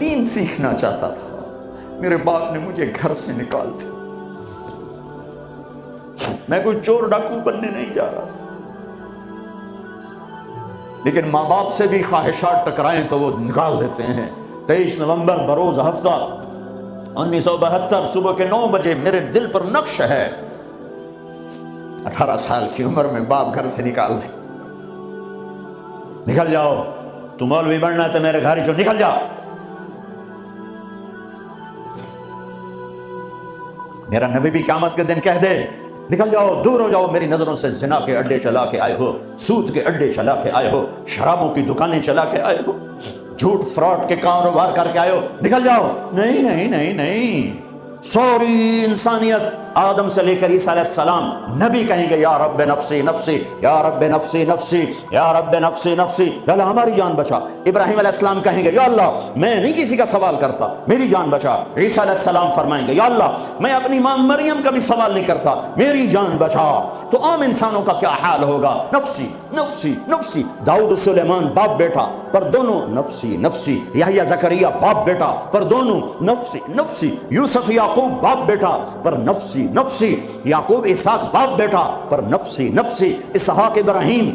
دین سیکھنا چاہتا تھا، میرے باپ نے مجھے گھر سے نکال دیا، میں کوئی چور ڈاکو بننے نہیں جا رہا تھا، لیکن ماں باپ سے بھی خواہشات ٹکرائیں تو وہ نکال دیتے ہیں۔ 23 نومبر بروز ہفتہ 1972 صبح کے 9 بجے میرے دل پر نقش ہے، 18 سال کی عمر میں باپ گھر سے نکال دے، نکل جاؤ، تو مولوی بننا ہے تو میرے گھر سے نکل جاؤ۔ میرا نبی بھی قیامت کے دن کہہ دے نکل جاؤ، دور ہو جاؤ میری نظروں سے، زنا کے اڈے چلا کے آئے ہو، سود کے اڈے چلا کے آئے ہو، شرابوں کی دکانیں چلا کے آئے ہو، جھوٹ فراڈ کے کاروبار کر کے آئے ہو، نکل جاؤ۔ نہیں نہیں نہیں نہیں، سوری انسانیت آدم سے لے کر عیسیٰ علیہ السلام نبی کہیں گے یا رب نفسی نفسی، یا رب نفسی نفسی، یا رب نفسی نفسی، یا اللہ ہماری جان بچا۔ ابراہیم علیہ السلام کہیں گے یا اللہ میں نہیں کسی کا سوال کرتا، میری جان بچا۔ عیسیٰ علیہ السلام فرمائیں گے یا اللہ میں اپنی ماں مریم کا بھی سوال نہیں کرتا، میری جان بچا۔ تو عام انسانوں کا کیا حال ہوگا؟ نفسی نفسی نفسی۔ داؤد سلیمان باپ بیٹا پر دونوں نفسی نفسی، یحییٰ زکریا باپ بیٹا پر دونوں نفسی نفسی، یوسف یعقوب باپ بیٹا پر نفسی نفسی، یعقوب اسحاق باپ بیٹا پر نفسی نفسی، اسحاق ابراہیم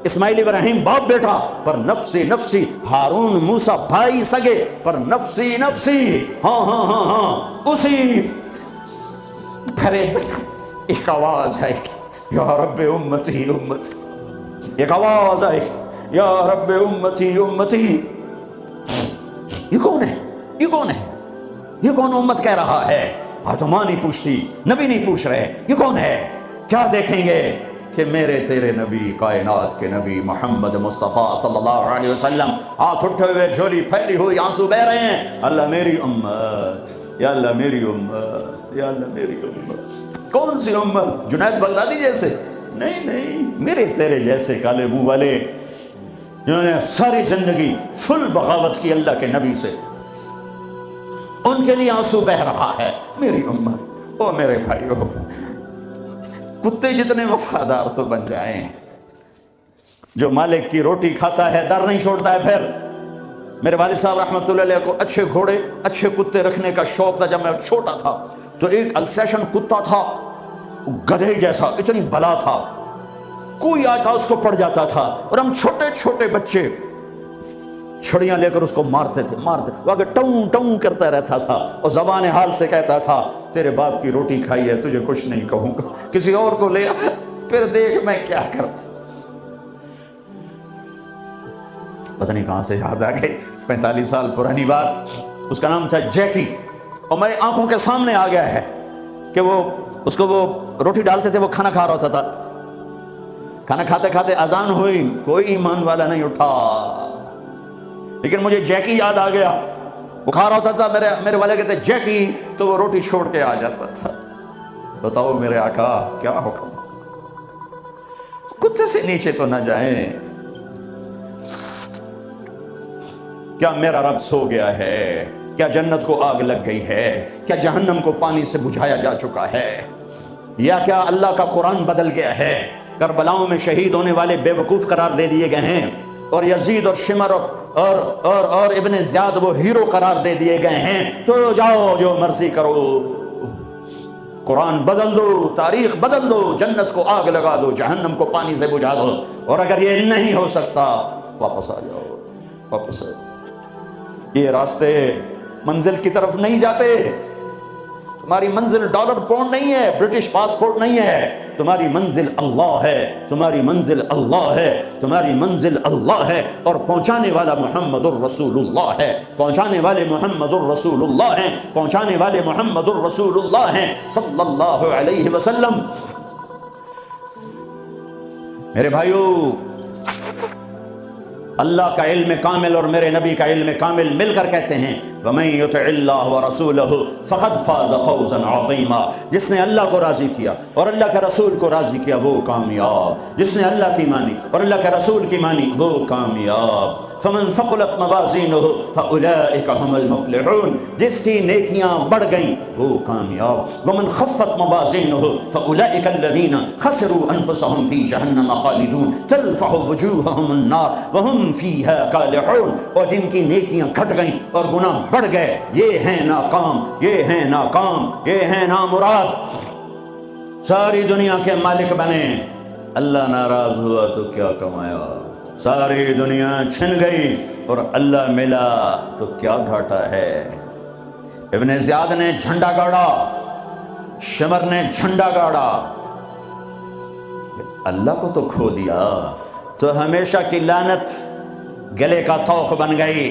اسماعیل ابراہیم باپ بیٹا پر نفسی نفسی، ہارون موسیٰ بھائی سگے پر نفسی نفسی۔ ہاں ہاں ہاں ہاں، اسی پھر ایک آواز ہے یا رب امتی امتی، ایک آواز ہے یا رب امتی امتی۔ یہ کون ہے؟ یہ کون ہے؟ یہ کون امت کہہ رہا ہے؟ آج تو ماں نہیں پوچھتی، نبی نہیں پوچھ رہے، یہ کون ہے؟ کیا دیکھیں گے کہ میرے تیرے نبی، کائنات کے نبی محمد مصطفیٰ صلی اللہ علیہ وسلم ہاتھ اٹھے ہوئے، جھولی پھیلی ہوئی، آنسو بہ رہے ہیں، اللہ میری امت، یا اللہ میری امت، یا اللہ میری امت۔ کون سی امت؟ جنید بغدادی جیسے؟ نہیں نہیں، میرے تیرے جیسے کالے منہ والے جنہوں نے ساری زندگی فل بغاوت کی اللہ کے نبی سے، ان کے لیے آنسو بہ رہا ہے میری امت۔ او میرے بھائیو، کتے جتنے وفادار تو بن جائیں، جو مالک کی روٹی کھاتا ہے در نہیں چھوڑتا ہے۔ پھر میرے والد صاحب رحمۃ اللہ علیہ کو اچھے گھوڑے اچھے کتے رکھنے کا شوق تھا۔ جب میں چھوٹا تھا تو ایک السیشن کتا تھا، گدھے جیسا، اتنی بلا تھا، کوئی آتا اس کو پڑ جاتا تھا، اور ہم چھوٹے چھوٹے بچے چھڑیاں لے کر اس کو مارتے تھے، وہ آگے ٹوں ٹوں کرتا رہتا تھا، اور زبان حال سے کہتا تھا تیرے باپ کی روٹی کھائی ہے، تجھے کچھ نہیں کہوں گا، کسی اور کو لے آ، پھر دیکھ میں کیا کروں۔ پتہ نہیں کہاں سے یاد آ گئی، 45 سال پرانی بات۔ اس کا نام تھا جیکی، اور میری آنکھوں کے سامنے آ گیا ہے کہ وہ اس کو وہ روٹی ڈالتے تھے، وہ کھانا کھا رہا تھا، کھانا کھاتے کھاتے اذان ہوئی، کوئی ایمان والا نہیں اٹھا، لیکن مجھے جیکی یاد آ گیا۔ وہ کھا رہا تھا، میرے والے کہتے جیکی، تو وہ روٹی چھوڑ کے آ جاتا تھا۔ بتاؤ میرے آقا کیا حکم، کتے سے نیچے تو نہ جائیں۔ کیا میرا رب سو گیا ہے؟ کیا جنت کو آگ لگ گئی ہے؟ کیا جہنم کو پانی سے بجھایا جا چکا ہے؟ یا کیا اللہ کا قرآن بدل گیا ہے؟ کربلاؤں میں شہید ہونے والے بے وقوف قرار دے دیے گئے ہیں، اور یزید اور شمر اور ابن زیاد وہ ہیرو قرار دے دیے گئے ہیں۔ تو جاؤ جو مرضی کرو، قرآن بدل دو، تاریخ بدل دو، جنت کو آگ لگا دو، جہنم کو پانی سے بجھا دو، اور اگر یہ نہیں ہو سکتا واپس آ جاؤ، واپس آ جاؤ۔ یہ راستے منزل کی طرف نہیں جاتے۔ تمہاری منزل ڈالر پاؤنڈ نہیں ہے، برٹش پاسپورٹ نہیں ہے، تمہاری منزل اللہ ہے، تمہاری منزل اللہ ہے، تمہاری منزل اللہ ہے، اور پہنچانے والا محمد الرسول اللہ ہے، پہنچانے والے محمد الرسول اللہ ہیں، پہنچانے والے محمد الرسول اللہ ہیں صلی اللہ علیہ وسلم۔ میرے بھائیو، اللہ کا علم کامل اور میرے نبی کا علم کامل مل کر کہتے ہیں وَمَن يُطِعِ اللَّهَ وَرَسُولَهُ فَقَدْ فَازَ فَوْزًا عَظِيمًا۔ جس نے اللہ کو راضی کیا اور اللہ کے رسول کو راضی کیا وہ کامیاب، جس نے اللہ کی مانی اور اللہ کے رسول کی مانی وہ کامیاب۔ فمن ثقلت موازینہ فاولئک هم المفلحون، جس کی نیکیاں بڑھ گئیں وہ کامیاب، ومن خفت موازینہ فاولئک الذین خسروا انفسهم فی جہنم خالدون تلفح وجوہہم النار وہم فیہا کالحون، اور جن کی نیکیاں گھٹ گئیں اور گناہ بڑھ گئے یہ ہیں ناکام، یہ ہیں ناکام، یہ ہیں نامراد، ساری دنیا کے مالک بنے، اللہ ناراض ہوا تو کیا کمایا، ساری دنیا چھن گئی اور اللہ ملا تو کیا گھاٹا ہے۔ ابن زیاد نے جھنڈا گاڑا، شمر نے جھنڈا گاڑا، اللہ کو تو کھو دیا تو ہمیشہ کی لعنت گلے کا طوق بن گئی۔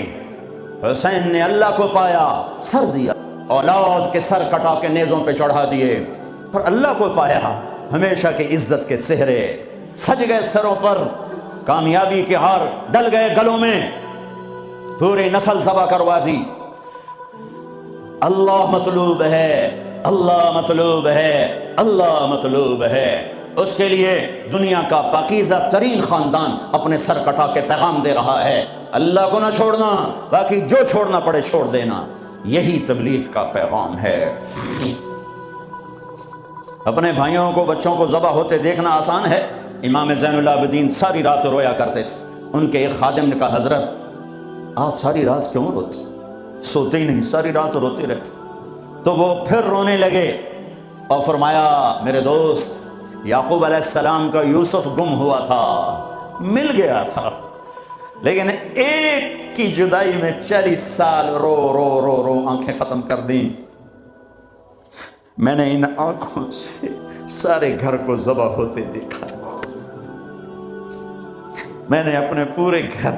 حسین نے اللہ کو پایا، سر دیا، اولاد کے سر کٹا کے نیزوں پہ چڑھا دیے، پر اللہ کو پایا، ہمیشہ کی عزت کے سہرے سج گئے سروں پر، کامیابی کے ہار ڈل گئے گلوں میں، پوری نسل ذبح کروا دی۔ اللہ مطلوب ہے، اللہ مطلوب ہے، اللہ مطلوب ہے، اس کے لیے دنیا کا پاکیزہ ترین خاندان اپنے سر کٹا کے پیغام دے رہا ہے، اللہ کو نہ چھوڑنا، باقی جو چھوڑنا پڑے چھوڑ دینا، یہی تبلیغ کا پیغام ہے۔ اپنے بھائیوں کو، بچوں کو ذبح ہوتے دیکھنا آسان ہے۔ امام زین العابدین ساری رات رویا کرتے تھے۔ ان کے ایک خادم نے کہا حضرت آپ ساری رات کیوں روتے، سوتے ہی نہیں، ساری رات روتے رہتے۔ تو وہ پھر رونے لگے اور فرمایا میرے دوست، یعقوب علیہ السلام کا یوسف گم ہوا تھا، مل گیا تھا، لیکن ایک کی جدائی میں 40 سال رو رو رو رو آنکھیں ختم کر دیں۔ میں نے ان آنکھوں سے سارے گھر کو ذبح ہوتے دیکھا، میں نے اپنے پورے گھر،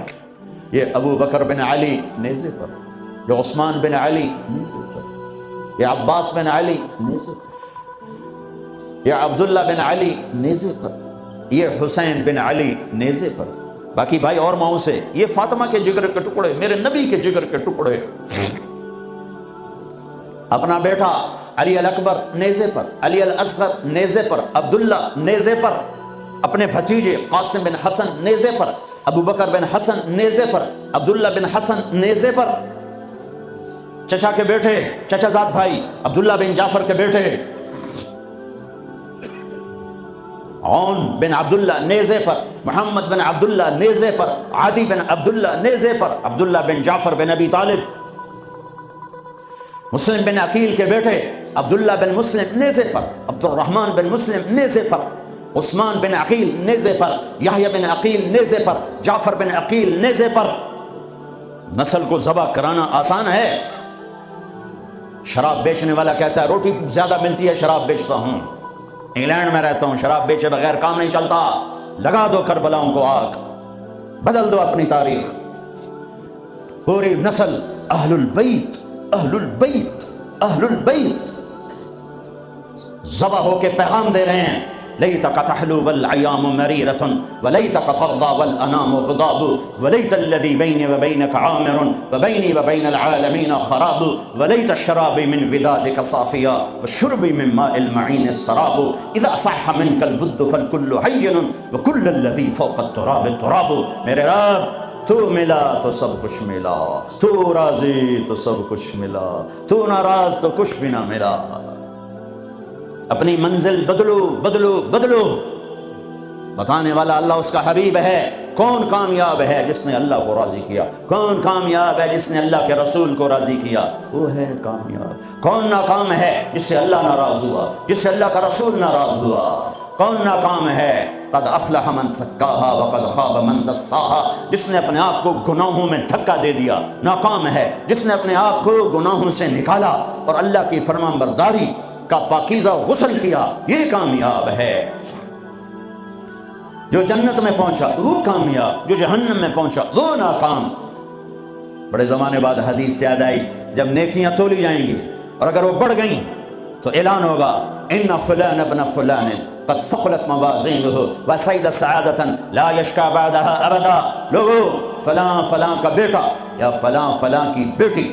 یہ ابو بکر بن علی نیزے پر، یہ عثمان بن علی نیزے پر، یہ عباس بن علی نیزے پر، یہ عبداللہ بن علی نیزے پر، یہ حسین بن علی نیزے پر، باقی بھائی اور ماؤں سے، یہ فاطمہ کے جگر کے ٹکڑے، میرے نبی کے جگر کے ٹکڑے، اپنا بیٹا علی الاکبر نیزے پر، علی الاصغر نیزے پر، عبداللہ نیزے پر، اپنے بھتیجے قاسم بن حسن نیزے پر، ابو بکر بن حسن نیزے پر، عبداللہ بن حسن نیزے پر، چچا کے بیٹے، چچا زاد بھائی عبداللہ بن جعفر کے بیٹے عون بن عبداللہ نیزے پر، محمد بن عبداللہ نیزے پر، عادی بن عبداللہ نیزے پر، عبداللہ بن جعفر بن ابی طالب، مسلم بن عقیل کے بیٹے عبداللہ بن مسلم نیزے پر، عبد الرحمن بن مسلم نیزے پر، عثمان بن عقیل نیزے پر، یحییٰ بن عقیل نیزے پر، جعفر بن عقیل نیزے پر۔ نسل کو ذبح کرانا آسان ہے۔ شراب بیچنے والا کہتا ہے روٹی زیادہ ملتی ہے شراب بیچتا ہوں، انگلینڈ میں رہتا ہوں، شراب بیچے بغیر کام نہیں چلتا، لگا دو کربلاؤں کو آگ، بدل دو اپنی تاریخ۔ پوری نسل اہل البیت، اہل البیت، اہل البیت ذبح ہو کے پیغام دے رہے ہیں، لیتک تحلو والایام مریرۃ ولیتک ترضی والانام غضاب ولیت الذی بینی وبینک عامر وبینی وبین العالمین خراب ولیت الشراب من ودادک صافیا والشرب من ماء المعین السراب اذا صح منک الود فالکل حین وکل الذی فوق التراب التراب۔ میرے رب تو ملا تو سب کچھ ملا، تو راضی تو سب کچھ ملا، تو ناراض تو کچھ بھی نہ ملا۔ اپنی منزل بدلو بدلو بدلو، بتانے والا اللہ اس کا حبیب ہے۔ کون کامیاب ہے جس نے اللہ کو راضی کیا، کون کامیاب ہے جس نے اللہ کے رسول کو راضی کیا، وہ ہے کامیاب۔ کون ناکام ہے جس سے اللہ ناراض ہوا، جس سے اللہ کا رسول ناراض ہوا؟ کون ناکام ہے؟ قد افلح من زکاہا وقد خاب من دساہا، جس نے اپنے آپ کو گناہوں میں دھکا دے دیا ناکام ہے، جس نے اپنے آپ کو گناہوں سے نکالا اور اللہ کی فرمانبرداری کا پاکیزہ غسل کیا، یہ کامیاب ہے۔ جو جنت میں پہنچا وہ کامیاب، جو جہنم میں پہنچا وہ ناکام۔ بڑے زمانے بعد حدیث یاد آئی، جب نیکیاں تولی جائیں گی اور اگر وہ بڑھ گئیں تو اعلان ہوگا ان فلان ابن فلان قد ثقلت موازینہ وسعد سعادۃ لا یشکا بعدها ابدا۔ لوگو فلاں فلاں کا بیٹا یا فلاں فلاں کی بیٹی،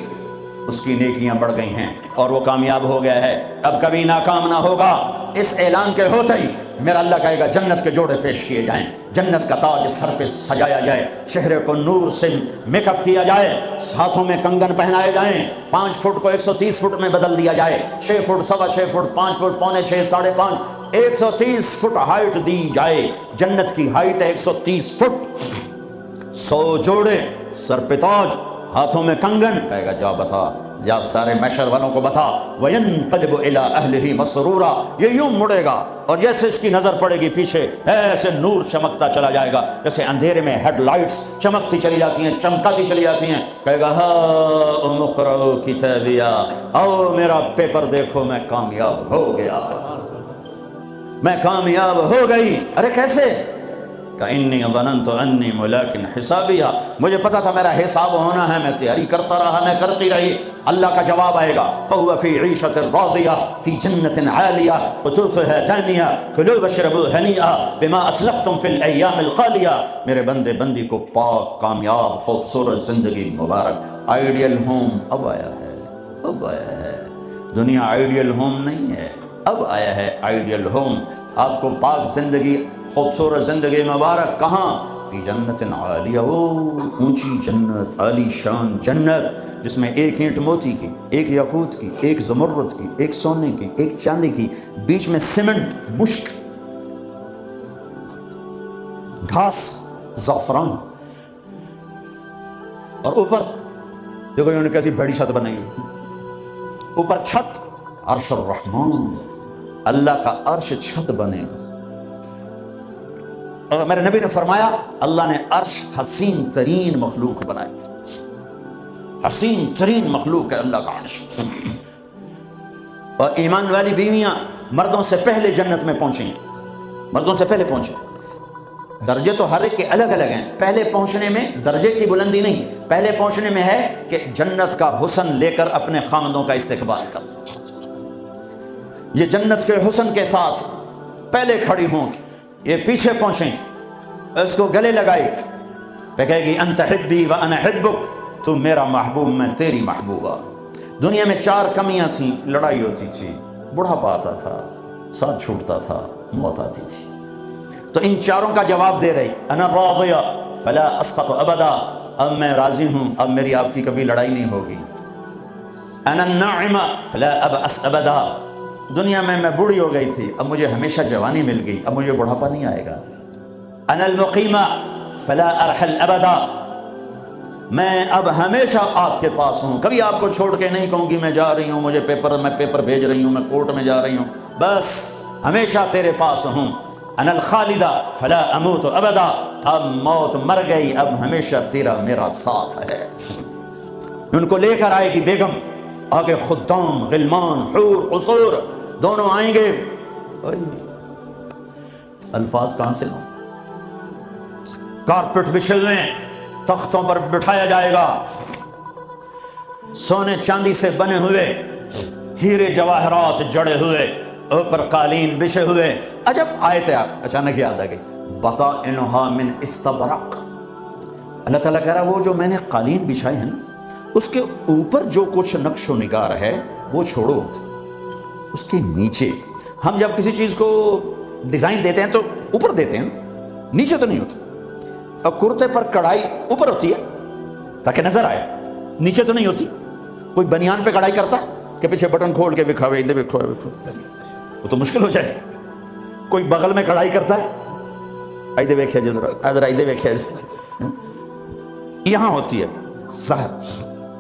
اس کی نیکیاں بڑھ گئی ہیں اور وہ کامیاب ہو گیا ہے، اب کبھی ناکام نہ ہوگا۔ اس اعلان کے ہوتے ہی میرا اللہ کہے گا جنت کے جوڑے پیش کیے جائیں، جنت کا تاج سر پہ سجایا جائے، چہرے کو نور سے میک اپ کیا جائے، ہاتھوں میں کنگن پہنائے جائیں، 5 فٹ کو 130 فٹ میں بدل دیا جائے، 6 foot, 6.25 foot, 5 foot, 6.25، 5.5، 130 foot height دی جائے۔ جنت کی ہائٹ ہے 130 فٹ، 100 جوڑے، سر پہ تاج، ہاتھوں میں کنگن، کہے گا جا بتا، یا سارے محشر والوں کو بتا، وَيَنْقَلِبُ إِلَىٰ أَهْلِهِ مَسْرُورًا، یہ یوں مڑے گا اور جیسے اس کی نظر پڑے گی پیچھے ایسے نور چمکتا چلا جائے گا، جیسے اندھیرے میں ہیڈ لائٹس چمکتی چلی جاتی ہیں، چمکاتی چلی جاتی ہیں، کہے گا ہاؤم اقرؤوا کتابیہ، او میرا پیپر دیکھو، میں کامیاب ہو گیا، میں کامیاب ہو گئی۔ ارے کیسے؟ کَإِنِّي ظَنَنْتُ أَنِّي مُلَاقٍ حِسَابِيَهْ، مجھے پتا تھا میرا حساب ہونا ہے، میں تیاری کرتا رہا، میں کرتی رہی۔ اللہ کا جواب آئے گا، فَهُوَ فِي عِيشَةٍ رَاضِيَةٍ فِي جَنَّةٍ عَالِيَةٍ قُطُوفُهَا دَانِيَةٌ كُلُوا وَاشْرَبُوا هَنِيئًا بِمَا أَسْلَفْتُمْ فِي الْأَيَّامِ الْخَالِيَةِ، میرے بندے بندی کو پاک، کامیاب، خوبصورت زندگی مبارک۔ آئیڈیل ہوم اب آیا ہے، اب آیا ہے، دنیا آئیڈیل ہوم نہیں ہے، اب آیا ہے آئیڈیل ہوم۔ آپ کو پاک زندگی، خوبصورت زندگی مبارک، کہاں؟ فی جنت عالیہ، اونچی جنت، عالی شان جنت، جس میں ایک اینٹ موتی کی، ایک یاقوت کی، ایک زمرد کی، ایک سونے کی، ایک چاندی کی، بیچ میں سیمنٹ، مشک، گھاس، زعفران، اور اوپر دیکھو انہوں نے کیسی بڑی چھت بنائی ہوئی، اوپر چھت عرش الرحمن، اللہ کا عرش چھت بنے گا۔ اور میرے نبی نے فرمایا اللہ نے عرش حسین ترین مخلوق بنائی، حسین ترین مخلوق ہے اللہ کا عرش۔ اور ایمان والی بیویاں مردوں سے پہلے جنت میں پہنچیں گی، مردوں سے پہلے پہنچیں۔ درجے تو ہر ایک کے الگ الگ ہیں، پہلے پہنچنے میں درجے کی بلندی نہیں، پہلے پہنچنے میں ہے کہ جنت کا حسن لے کر اپنے خاندوں کا استقبال کر، یہ جنت کے حسن کے ساتھ پہلے کھڑی ہوں گی، یہ پیچھے پہنچیں گی، اس کو گلے لگائے گی، پہ کہے گی انت حبی وانا حبک، تو میرا محبوب میں تیری محبوبہ۔ دنیا میں 4 کمیاں تھیں، لڑائی ہوتی تھی، بڑھاپا آتا تھا، ساتھ چھوٹتا تھا، موت آتی تھی، تو ان 4 کا جواب دے رہی، انا راضیہ فلا اسقط ابدا، اب میں راضی ہوں، اب میری آپ کی کبھی لڑائی نہیں ہوگی۔ انا الناعمہ فلا ابأس ابدا، دنیا میں بوڑھی ہو گئی تھی، اب مجھے ہمیشہ جوانی مل گئی، اب مجھے بڑھاپا نہیں آئے گا۔ انا المقیمہ فلا ارحل ابدا، میں اب ہمیشہ آپ کے پاس ہوں، کبھی آپ کو چھوڑ کے نہیں کہوں گی میں جا رہی ہوں، مجھے پیپر بھیج رہی ہوں، میں کورٹ میں جا رہی ہوں، بس ہمیشہ تیرے پاس ہوں۔ انا الخالدہ فلا اموت ابدا، اب موت مر گئی، اب ہمیشہ تیرا میرا ساتھ ہے۔ ان کو لے کر آئے گی بیگم، آگے خدام، غلمان، حور، قصور دونوں آئیں گے، الفاظ کہاں سے ہوں، کارپٹ بچھے ہوئے ہیں، تختوں پر بٹھایا جائے گا، سونے چاندی سے بنے ہوئے، ہیرے جواہرات جڑے ہوئے، اوپر قالین بچھے ہوئے۔ عجب آیت ہے، اچانک یاد آ گئی، بطائنها من استبرق، اللہ تعالیٰ کہہ رہا وہ جو میں نے قالین بچھائے ہیں اس کے اوپر جو کچھ نقش و نگار ہے وہ چھوڑو، اس کے نیچے، ہم جب کسی چیز کو ڈیزائن دیتے ہیں تو اوپر دیتے ہیں، نیچے تو نہیں ہوتا۔ اب کرتے پر کڑھائی اوپر ہوتی ہے تاکہ نظر آئے، نیچے تو نہیں ہوتی۔ کوئی بنیان پہ کڑھائی کرتا کہ پیچھے بٹن کھول کے دکھاوے، ادھر دکھاوے، وہ تو مشکل ہو جائے۔ کوئی بغل میں کڑھائی کرتا ہے، ادھر دیکھیے جی ذرا، ادھر دیکھیے جی، یہاں ہوتی ہے ظاہر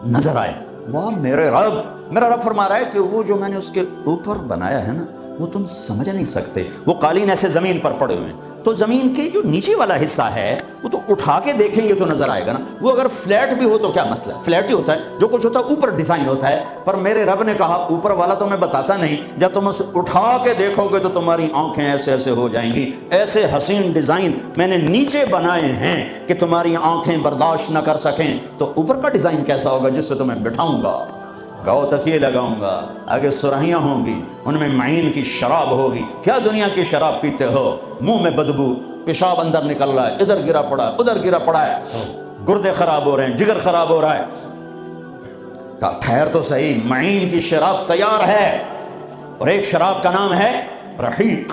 نظر آئے، واہ میرے رب، میرا رب فرما رہا ہے کہ وہ جو میں نے اس کے اوپر بنایا ہے نا وہ تم سمجھ نہیں سکتے۔ وہ قالین ایسے زمین پر پڑے ہوئے ہیں، تو زمین کے جو نیچے والا حصہ ہے وہ تو اٹھا کے دیکھیں گے تو نظر آئے گا نا، وہ اگر فلیٹ بھی ہو تو کیا مسئلہ ہے، فلیٹ ہی ہوتا ہے، جو کچھ ہوتا ہے اوپر ڈیزائن ہوتا ہے۔ پر میرے رب نے کہا اوپر والا تو میں بتاتا نہیں، جب تم اسے اٹھا کے دیکھو گے تو تمہاری آنکھیں ایسے ایسے ہو جائیں گی، ایسے حسین ڈیزائن میں نے نیچے بنائے ہیں کہ تمہاری آنکھیں برداشت نہ کر سکیں، تو اوپر کا ڈیزائن کیسا ہوگا جس پہ تمہیں بٹھاؤں گا، گاؤ تکیے لگاؤں گا، آگے سرہیاں ہوں گی، ان میں معین کی شراب ہوگی۔ کیا دنیا کی شراب پیتے ہو، منہ میں بدبو، پیشاب اندر نکل رہا ہے، ادھر گرا پڑا ہے، ادھر گرا پڑا ہے، گردے خراب ہو رہے ہیں، جگر خراب ہو رہا ہے۔ کہا ٹھہر تو صحیح، معین کی شراب تیار ہے، اور ایک شراب کا نام ہے رحیق،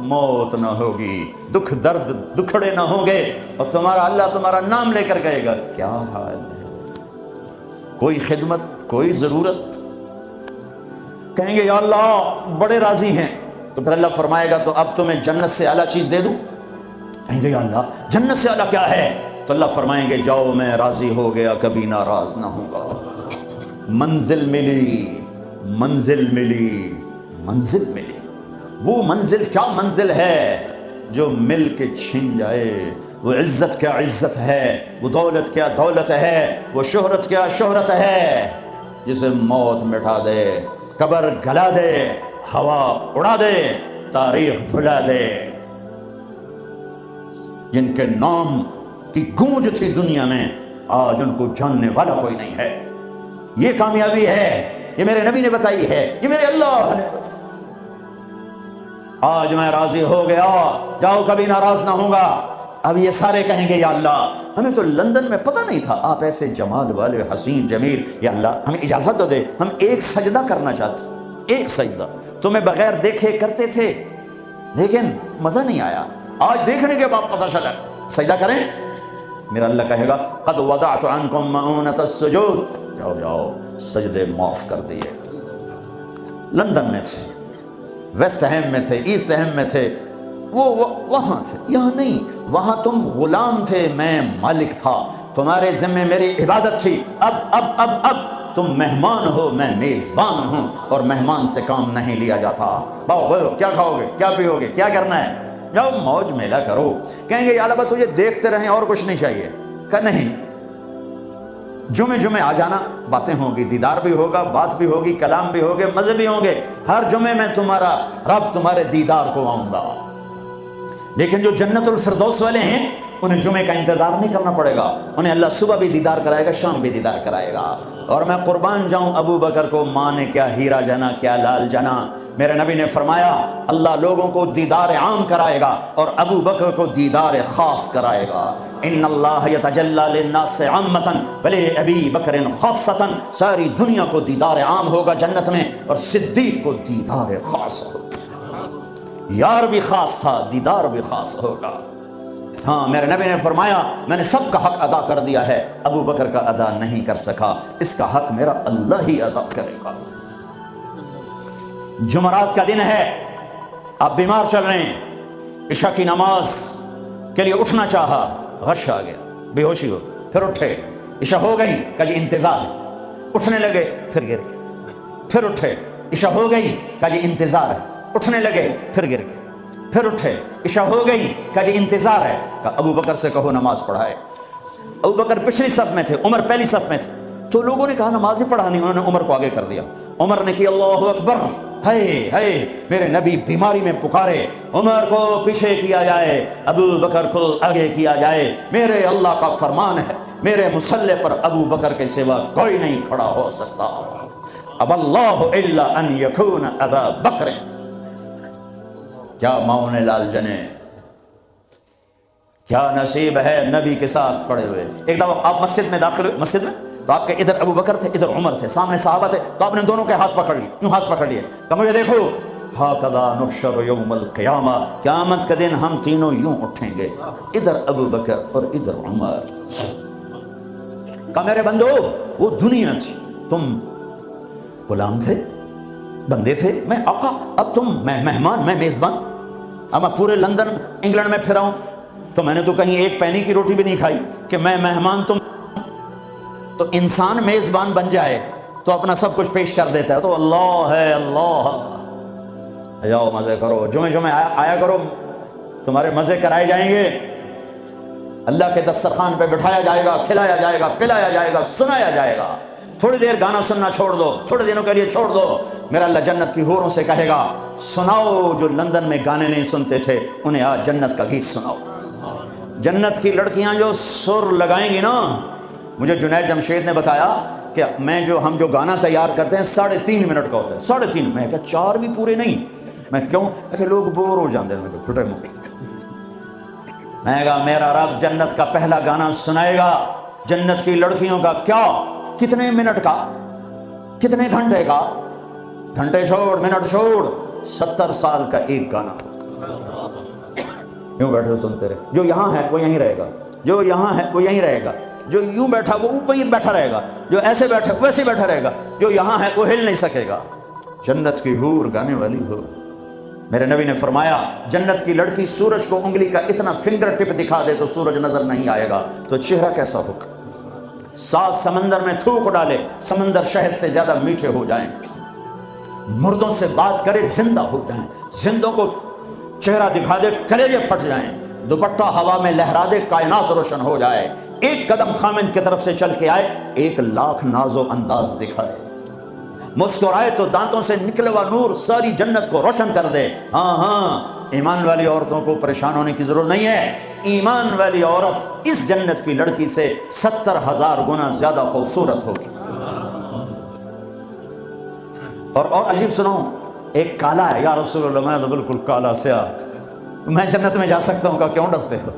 موت نہ ہوگی, دکھ درد دکھڑے نہ ہوں گے, اور تمہارا اللہ تمہارا نام لے کر کہے گا کیا حال ہے, کوئی خدمت, کوئی ضرورت. کہیں گے یا اللہ بڑے راضی ہیں, تو پھر اللہ فرمائے گا تو اب تمہیں جنت سے اعلیٰ چیز دے دوں. کہیں گے یا اللہ جنت سے اعلیٰ کیا ہے, تو اللہ فرمائیں گے جاؤ میں راضی ہو گیا, کبھی ناراض نہ ہوں گا. منزل ملی, منزل ملی, منزل ملی. وہ منزل کیا منزل ہے جو مل کے چھن جائے, وہ عزت کیا عزت ہے, وہ دولت کیا دولت ہے, وہ شہرت کیا شہرت ہے, جسے موت مٹا دے, قبر گلا دے, ہوا اڑا دے, تاریخ بھلا دے. جن کے نام کی گونج تھی دنیا میں, آج ان کو جاننے والا کوئی نہیں ہے. یہ کامیابی ہے, یہ میرے نبی نے بتائی ہے, یہ میرے اللہ نے بتائی. آج میں راضی ہو گیا, جاؤ کبھی ناراض نہ ہوں گا. اب یہ سارے کہیں گے یا اللہ ہمیں تو لندن میں پتہ نہیں تھا آپ ایسے جمال والے حسین جمیل, یا اللہ ہمیں اجازت تو دے, ہم ایک سجدہ کرنا چاہتے, ایک سجدہ. تمہیں بغیر دیکھے کرتے تھے لیکن مزہ نہیں آیا, آج دیکھنے کے بعد پتہ چلا, سجدہ کریں. میرا اللہ کہے گا قد وضعت عنکم مؤونۃ السجود, جاؤ جاؤ سجدے معاف کر دیے. لندن میں تھے, ویسٹ ہیم میں تھے, ایسٹ ہیم میں تھے, وہ وہاں تھے, یہاں نہیں. وہاں تم غلام تھے, میں مالک تھا, تمہارے ذمے میری عبادت تھی. اب تم مہمان ہو, میں میزبان ہوں, اور مہمان سے کام نہیں لیا جاتا. باؤ بولو کیا کھاؤ گے, کیا پیو گے, کیا کرنا ہے, جاؤ موج میلہ کرو. کہیں گے یا اللہ تجھے دیکھتے رہیں اور کچھ نہیں چاہیے. کہ نہیں, جمعے آ جانا, باتیں ہوں گی, دیدار بھی ہوگا, بات بھی ہوگی, کلام بھی ہوگے, مزے بھی ہوں گے. ہر جمعے میں تمہارا رب تمہارے دیدار کو آؤں گا. لیکن جو جنت الفردوس والے ہیں انہیں جمعے کا انتظار نہیں کرنا پڑے گا, انہیں اللہ صبح بھی دیدار کرائے گا, شام بھی دیدار کرائے گا. اور میں قربان جاؤں ابو بکر کو, ماں نے کیا ہیرا جنا, کیا لال جنا. میرے نبی نے فرمایا اللہ لوگوں کو دیدار عام کرائے گا اور ابو بکر کو دیدار خاص کرائے گا. ان اللہ یتجلی للناس عامۃ ولابی بکر خاصۃ, ساری دنیا کو دیدار عام ہوگا جنت میں, اور صدیق کو دیدار خاص ہوگا. یار بھی خاص تھا, دیدار بھی خاص ہوگا. ہاں میرے نبی نے فرمایا میں نے سب کا حق ادا کر دیا ہے, ابو بکر کا ادا نہیں کر سکا, اس کا حق میرا اللہ ہی ادا کرے گا. جمعرات کا دن ہے, آپ بیمار چل رہے ہیں, عشاء کی نماز کے لیے اٹھنا چاہا, غش آ گیا, بے ہوشی ہو, پھر اٹھے, عشاء ہو گئی, کہا جی انتظار. اٹھنے لگے, پھر گر گئے, پھر اٹھے, عشاء ہو گئی, کہا جی انتظار ہے. اٹھنے لگے, پھر گر گئے, پھر اٹھے, عشاء ہو گئی, کہا جی انتظار ہے. کہا ابو بکر سے کہو نماز پڑھائے. ابو بکر پچھلی صف میں تھے, عمر پہلی صف میں تھے, تو لوگوں نے کہا نماز ہی پڑھانی, انہوں نے عمر کو آگے کر دیا. عمر نے کیا اللہ اکبر, ہے میرے نبی بیماری میں پکارے, عمر کو پیچھے کیا جائے, ابو بکر کو آگے کیا جائے. میرے اللہ کا فرمان ہے, میرے مصلی پر ابو بکر کے سوا کوئی نہیں کھڑا ہو سکتا. اب اللہ الا ان یکون ابا بکر. کیا ماؤں نے لال جنے, کیا نصیب ہے نبی کے ساتھ کھڑے ہوئے. ایک دفعہ آپ مسجد میں داخل ہوئے, مسجد میں تو آپ کے ادھر ابو بکر تھے, ادھر عمر تھے, سامنے صحابہ تھے, تو آپ نے دونوں کے ہاتھ پکڑ لیے, یوں ہاتھ پکڑ لیے, کہ مجھے دیکھو, ہاکذا نحشر یوم القیامہ, قیامت کا دن ہم تینوں یوں اٹھیں گے, ادھر ابو بکر اور ادھر عمر. کہ میرے بندو وہ دنیا تھی, تم غلام تھے, بندے تھے, میں آقا, اب تم میں مہمان, میں میزبان. اب میں پورے لندن انگلینڈ میں پھرا ہوں تو میں نے تو کہیں ایک پینی کی روٹی بھی نہیں کھائی کہ میں مہمان تم. تو انسان میزبان بن جائے تو اپنا سب کچھ پیش کر دیتا ہے, تو اللہ ہے, اللہ جاؤ مزے کرو, جمعے آیا کرو, تمہارے مزے کرائے جائیں گے. اللہ کے دسترخوان پہ بٹھایا جائے گا, کھلایا جائے گا, پلایا جائے گا, سنایا جائے گا. تھوڑی دیر گانا سننا چھوڑ دو, تھوڑے دنوں کے لیے چھوڑ دو, میرا اللہ جنت کی حوروں سے کہے گا سناؤ جو لندن میں گانے نہیں سنتے تھے انہیں آج جنت کا گیت سناؤ. جنت کی لڑکیاں جو سر لگائیں گی نا, مجھے جنید جمشید نے بتایا کہ ہم جو گانا تیار کرتے ہیں 3.5 منٹ کا ہوتا ہے, 3.5. میں کہا 4 بھی پورے نہیں. میں کیوں, کہ لوگ بور ہو جاتے ہیں. میں کہا میرا رب جنت کا پہلا گانا سنائے گا, جنت کی لڑکیوں کا. کیا, کتنے منٹ کا, کتنے گھنٹے کا, گھنٹے چھوڑ, منٹ چھوڑ, 70 سال کا ایک گانا. یوں بیٹھے سنتے رہے. جو یہاں ہے وہ یہیں رہے گا, جو یہاں ہے وہ یہیں رہے گا, جو یوں بیٹھا وہ وہیں بیٹھا رہے گا, جو ایسے بیٹھا ویسے بیٹھا رہے گا, جو یہاں ہے وہ ہل نہیں سکے گا. جنت کی حور گانے والی ہو. میرے نبی نے فرمایا جنت کی لڑکی سورج کو انگلی کا اتنا فنگر ٹپ دکھا دے تو سورج نظر نہیں آئے گا, تو چہرہ کیسا ہوگا. 7 سمندر میں تھوک ڈالے سمندر شہد سے زیادہ میٹھے ہو جائیں. مردوں سے بات کرے زندہ ہو جائیں, زندوں کو چہرہ دکھا دے کلیجے پھٹ جائیں. دوپٹہ ہوا میں لہرا دے کائنات روشن ہو جائے. ایک قدم خامند کی طرف سے چل کے آئے 1,00,000 ناز و انداز دکھائے. مسکرائے تو دانتوں سے نکلے ہوا نور ساری جنت کو روشن کر دے. ہاں ایمان والی عورتوں کو پریشان ہونے کی ضرورت نہیں ہے. ایمان والی عورت اس جنت کی لڑکی سے 70,000 گنا زیادہ خوبصورت ہوگی. اور عجیب سنو, ایک کالا ہے, یا رسول اللہ میں تو بالکل کالا سیاہ, میں جنت میں جا سکتا ہوں. کہ کیوں ڈرتے ہو,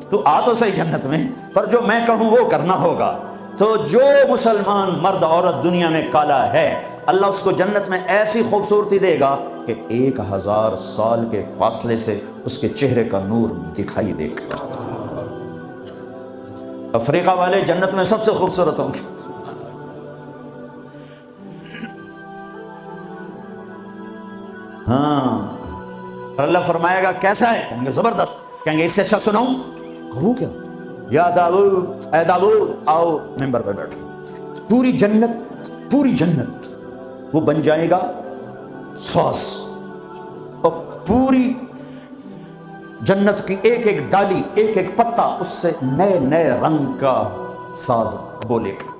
تو آ تو صحیح جنت میں, پر جو میں کہوں وہ کرنا ہوگا. تو جو مسلمان مرد عورت دنیا میں کالا ہے اللہ اس کو جنت میں ایسی خوبصورتی دے گا کہ 1000 سال کے فاصلے سے اس کے چہرے کا نور دکھائی دے گا. افریقہ والے جنت میں سب سے خوبصورت ہوں گے. ہاں, اللہ فرمائے گا کیسا ہے, کہیں گے زبردست. کہیں گے اس سے اچھا سناؤں, کہوں کیا, یا داؤد اے داؤد آؤ ممبر پہ بیٹھو. پوری جنت وہ بن جائے گا ساز, اور پوری جنت کی ایک ایک ڈالی ایک ایک پتا اس سے نئے نئے رنگ کا ساز بولے گا,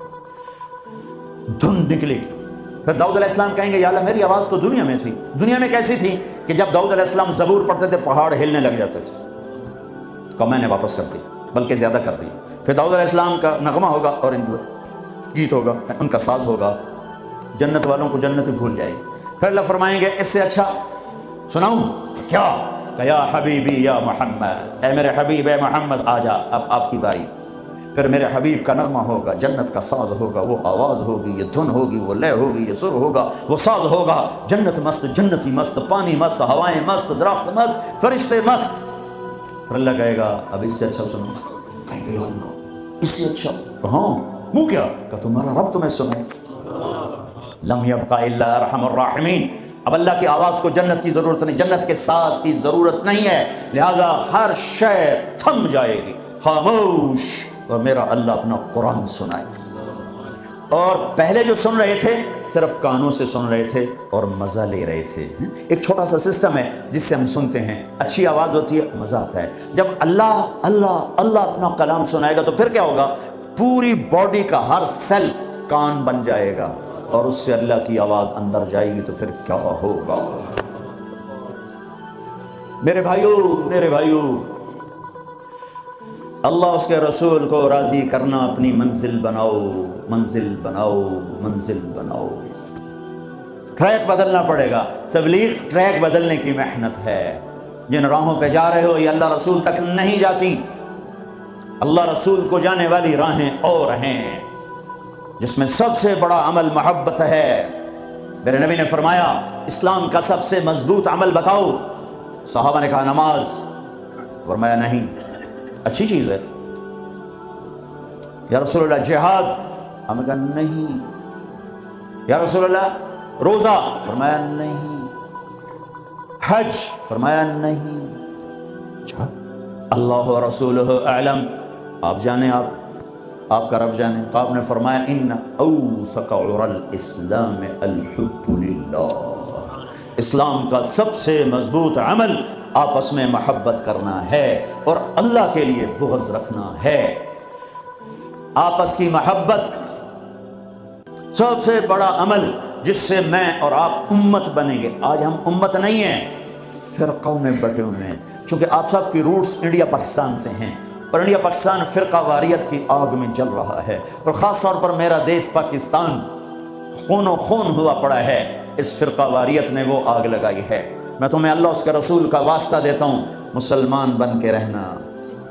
دھن نکلے گی. پھر داؤد علیہ السلام کہیں گے یا اللہ میری آواز تو دنیا میں تھی. دنیا میں کیسی تھی کہ جب داؤد علیہ السلام زبور پڑھتے تھے پہاڑ ہلنے لگ جاتے تھے. کہ میں نے واپس کر دی, بلکہ زیادہ کر دی. پھر داؤد علیہ السلام کا نغمہ ہوگا اور ان گیت ہوگا, ان کا ساز ہوگا, جنت والوں کو جنت بھول جائے گی. پھر اللہ فرمائیں گے اس سے اچھا سناؤں کیا, کہ یا حبیبی یا محمد, اے میرے حبیب اے محمد آ جا, اب آپ کی باری. پھر میرے حبیب کا نغمہ ہوگا, جنت کا ساز ہوگا, وہ آواز ہوگی, یہ دھن ہوگی, وہ لے ہوگی, یہ سر ہوگا, وہ ساز ہوگا. جنت مست, جنتی مست, پانی مست, ہوائیں مست, درخت مست, فرشتے مست. پھر اللہ کہے گا اب اس سے اچھا سنو. کہیں گے اللہ اس سے اچھا, کہاں, منہ کیا, کہ تمہارا رب تمہیں سنے. لم یبقى الا ارحم الراحمین. اب اللہ کی آواز کو جنت کی ضرورت نہیں, جنت کے ساز کی ضرورت نہیں ہے, لہذا ہر شے تھم جائے گی, خاموش, اور میرا اللہ اپنا قرآن سنائے. اور پہلے جو سن رہے تھے صرف کانوں سے سن رہے تھے اور مزہ لے رہے تھے. ایک چھوٹا سا سسٹم ہے جس سے ہم سنتے ہیں, اچھی آواز ہوتی ہے, مزہ آتا ہے. جب اللہ اللہ اللہ اپنا کلام سنائے گا تو پھر کیا ہوگا, پوری باڈی کا ہر سیل کان بن جائے گا, اور اس سے اللہ کی آواز اندر جائے گی, تو پھر کیا ہوگا. میرے بھائیو, اللہ اس کے رسول کو راضی کرنا اپنی منزل بناؤ, منزل بناؤ, منزل بناؤ. ٹریک بدلنا پڑے گا. تبلیغ ٹریک بدلنے کی محنت ہے. جن راہوں پہ جا رہے ہو یہ اللہ رسول تک نہیں جاتی. اللہ رسول کو جانے والی راہیں اور ہیں, جس میں سب سے بڑا عمل محبت ہے. میرے نبی نے فرمایا اسلام کا سب سے مضبوط عمل بتاؤ. صحابہ نے کہا نماز. فرمایا نہیں, اچھی چیز ہے. یا رسول اللہ جہاد. ہم نے کہا نہیں. یا رسول اللہ روزہ. فرمایا نہیں. حج. فرمایا نہیں. اچھا, اللہ و رسولہ اعلم, آپ جانے, آپ کا رب جانے. تو آپ نے فرمایا ان اوثق عرى الاسلام الحب للہ. اسلام کا سب سے مضبوط عمل آپس میں محبت کرنا ہے اور اللہ کے لیے بغض رکھنا ہے. آپس کی محبت سب سے بڑا عمل جس سے میں اور آپ امت بنیں گے. آج ہم امت نہیں ہیں, فرقوں میں بٹے ہوئے ہیں, چونکہ آپ سب کی روٹس انڈیا پاکستان سے ہیں, اور انڈیا پاکستان فرقہ واریت کی آگ میں جل رہا ہے, اور خاص طور پر میرا دیس پاکستان خون و خون ہوا پڑا ہے. اس فرقہ واریت نے وہ آگ لگائی ہے. میں تمہیں اللہ اس کے رسول کا واسطہ دیتا ہوں, مسلمان بن کے رہنا,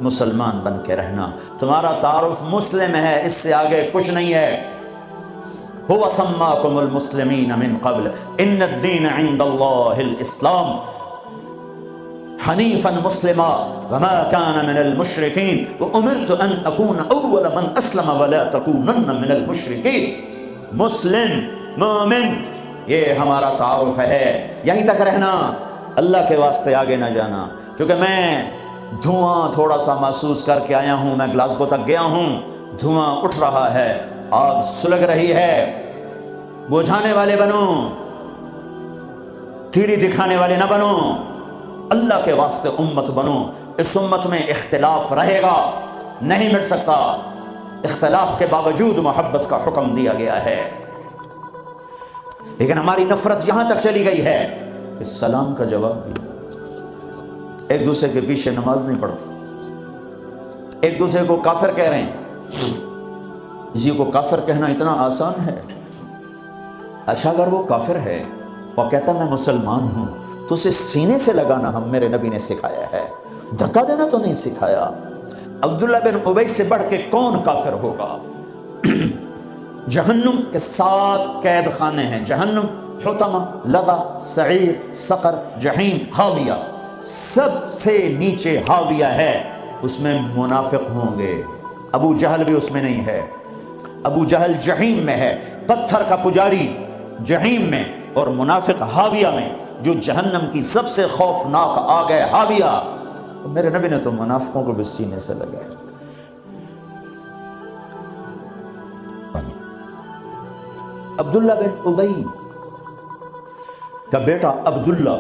مسلمان بن کے رہنا. تمہارا تعارف مسلم ہے, اس سے آگے کچھ نہیں ہے. هو سماکم المسلمین من قبل ان الدین عند اللہ الاسلام. حنیفا مسلما وما كان من المشرکین وامرت ان اکون اول من اسلم ولا تکونن من المشرکین۔ مسلم، مومن، یہ ہمارا تعارف ہے، یہیں تک رہنا، اللہ کے واسطے آگے نہ جانا۔ کیونکہ میں دھواں تھوڑا سا محسوس کر کے آیا ہوں، میں گلاسگو تک گیا ہوں، دھواں اٹھ رہا ہے، آگ سلگ رہی ہے، بجھانے والے بنو، تیری دکھانے والے نہ بنو، اللہ کے واسطے امت بنو۔ اس امت میں اختلاف رہے گا، نہیں مٹ سکتا، اختلاف کے باوجود محبت کا حکم دیا گیا ہے۔ لیکن ہماری نفرت یہاں تک چلی گئی ہے کہ سلام کا جواب دیا، ایک دوسرے کے پیچھے نماز نہیں پڑھتے، ایک دوسرے کو کافر کہہ رہے ہیں۔ کسی کو کافر کہنا اتنا آسان ہے؟ اچھا اگر وہ کافر ہے اور کہتا میں مسلمان ہوں تو اسے سینے سے لگانا ہم میرے نبی نے سکھایا ہے، دھکا دینا تو نہیں سکھایا۔ عبداللہ بن ابی سے بڑھ کے کون کافر ہوگا؟ جہنم کے 7 قید خانے ہیں، جہنم، حطمہ، لظہ، سعیر، سقر، جہیم، حاویہ، سب سے نیچے حاویہ ہے، اس میں منافق ہوں گے۔ ابو جہل بھی اس میں نہیں ہے، ابو جہل جہیم میں ہے، پتھر کا پجاری جہیم میں، اور منافق حاویہ میں، جو جہنم کی سب سے خوفناک آگ ہے حاویہ۔ میرے نبی نے تو منافقوں کو بھی سینے سے لگایا۔ عبداللہ بن ابی کا بیٹا عبداللہ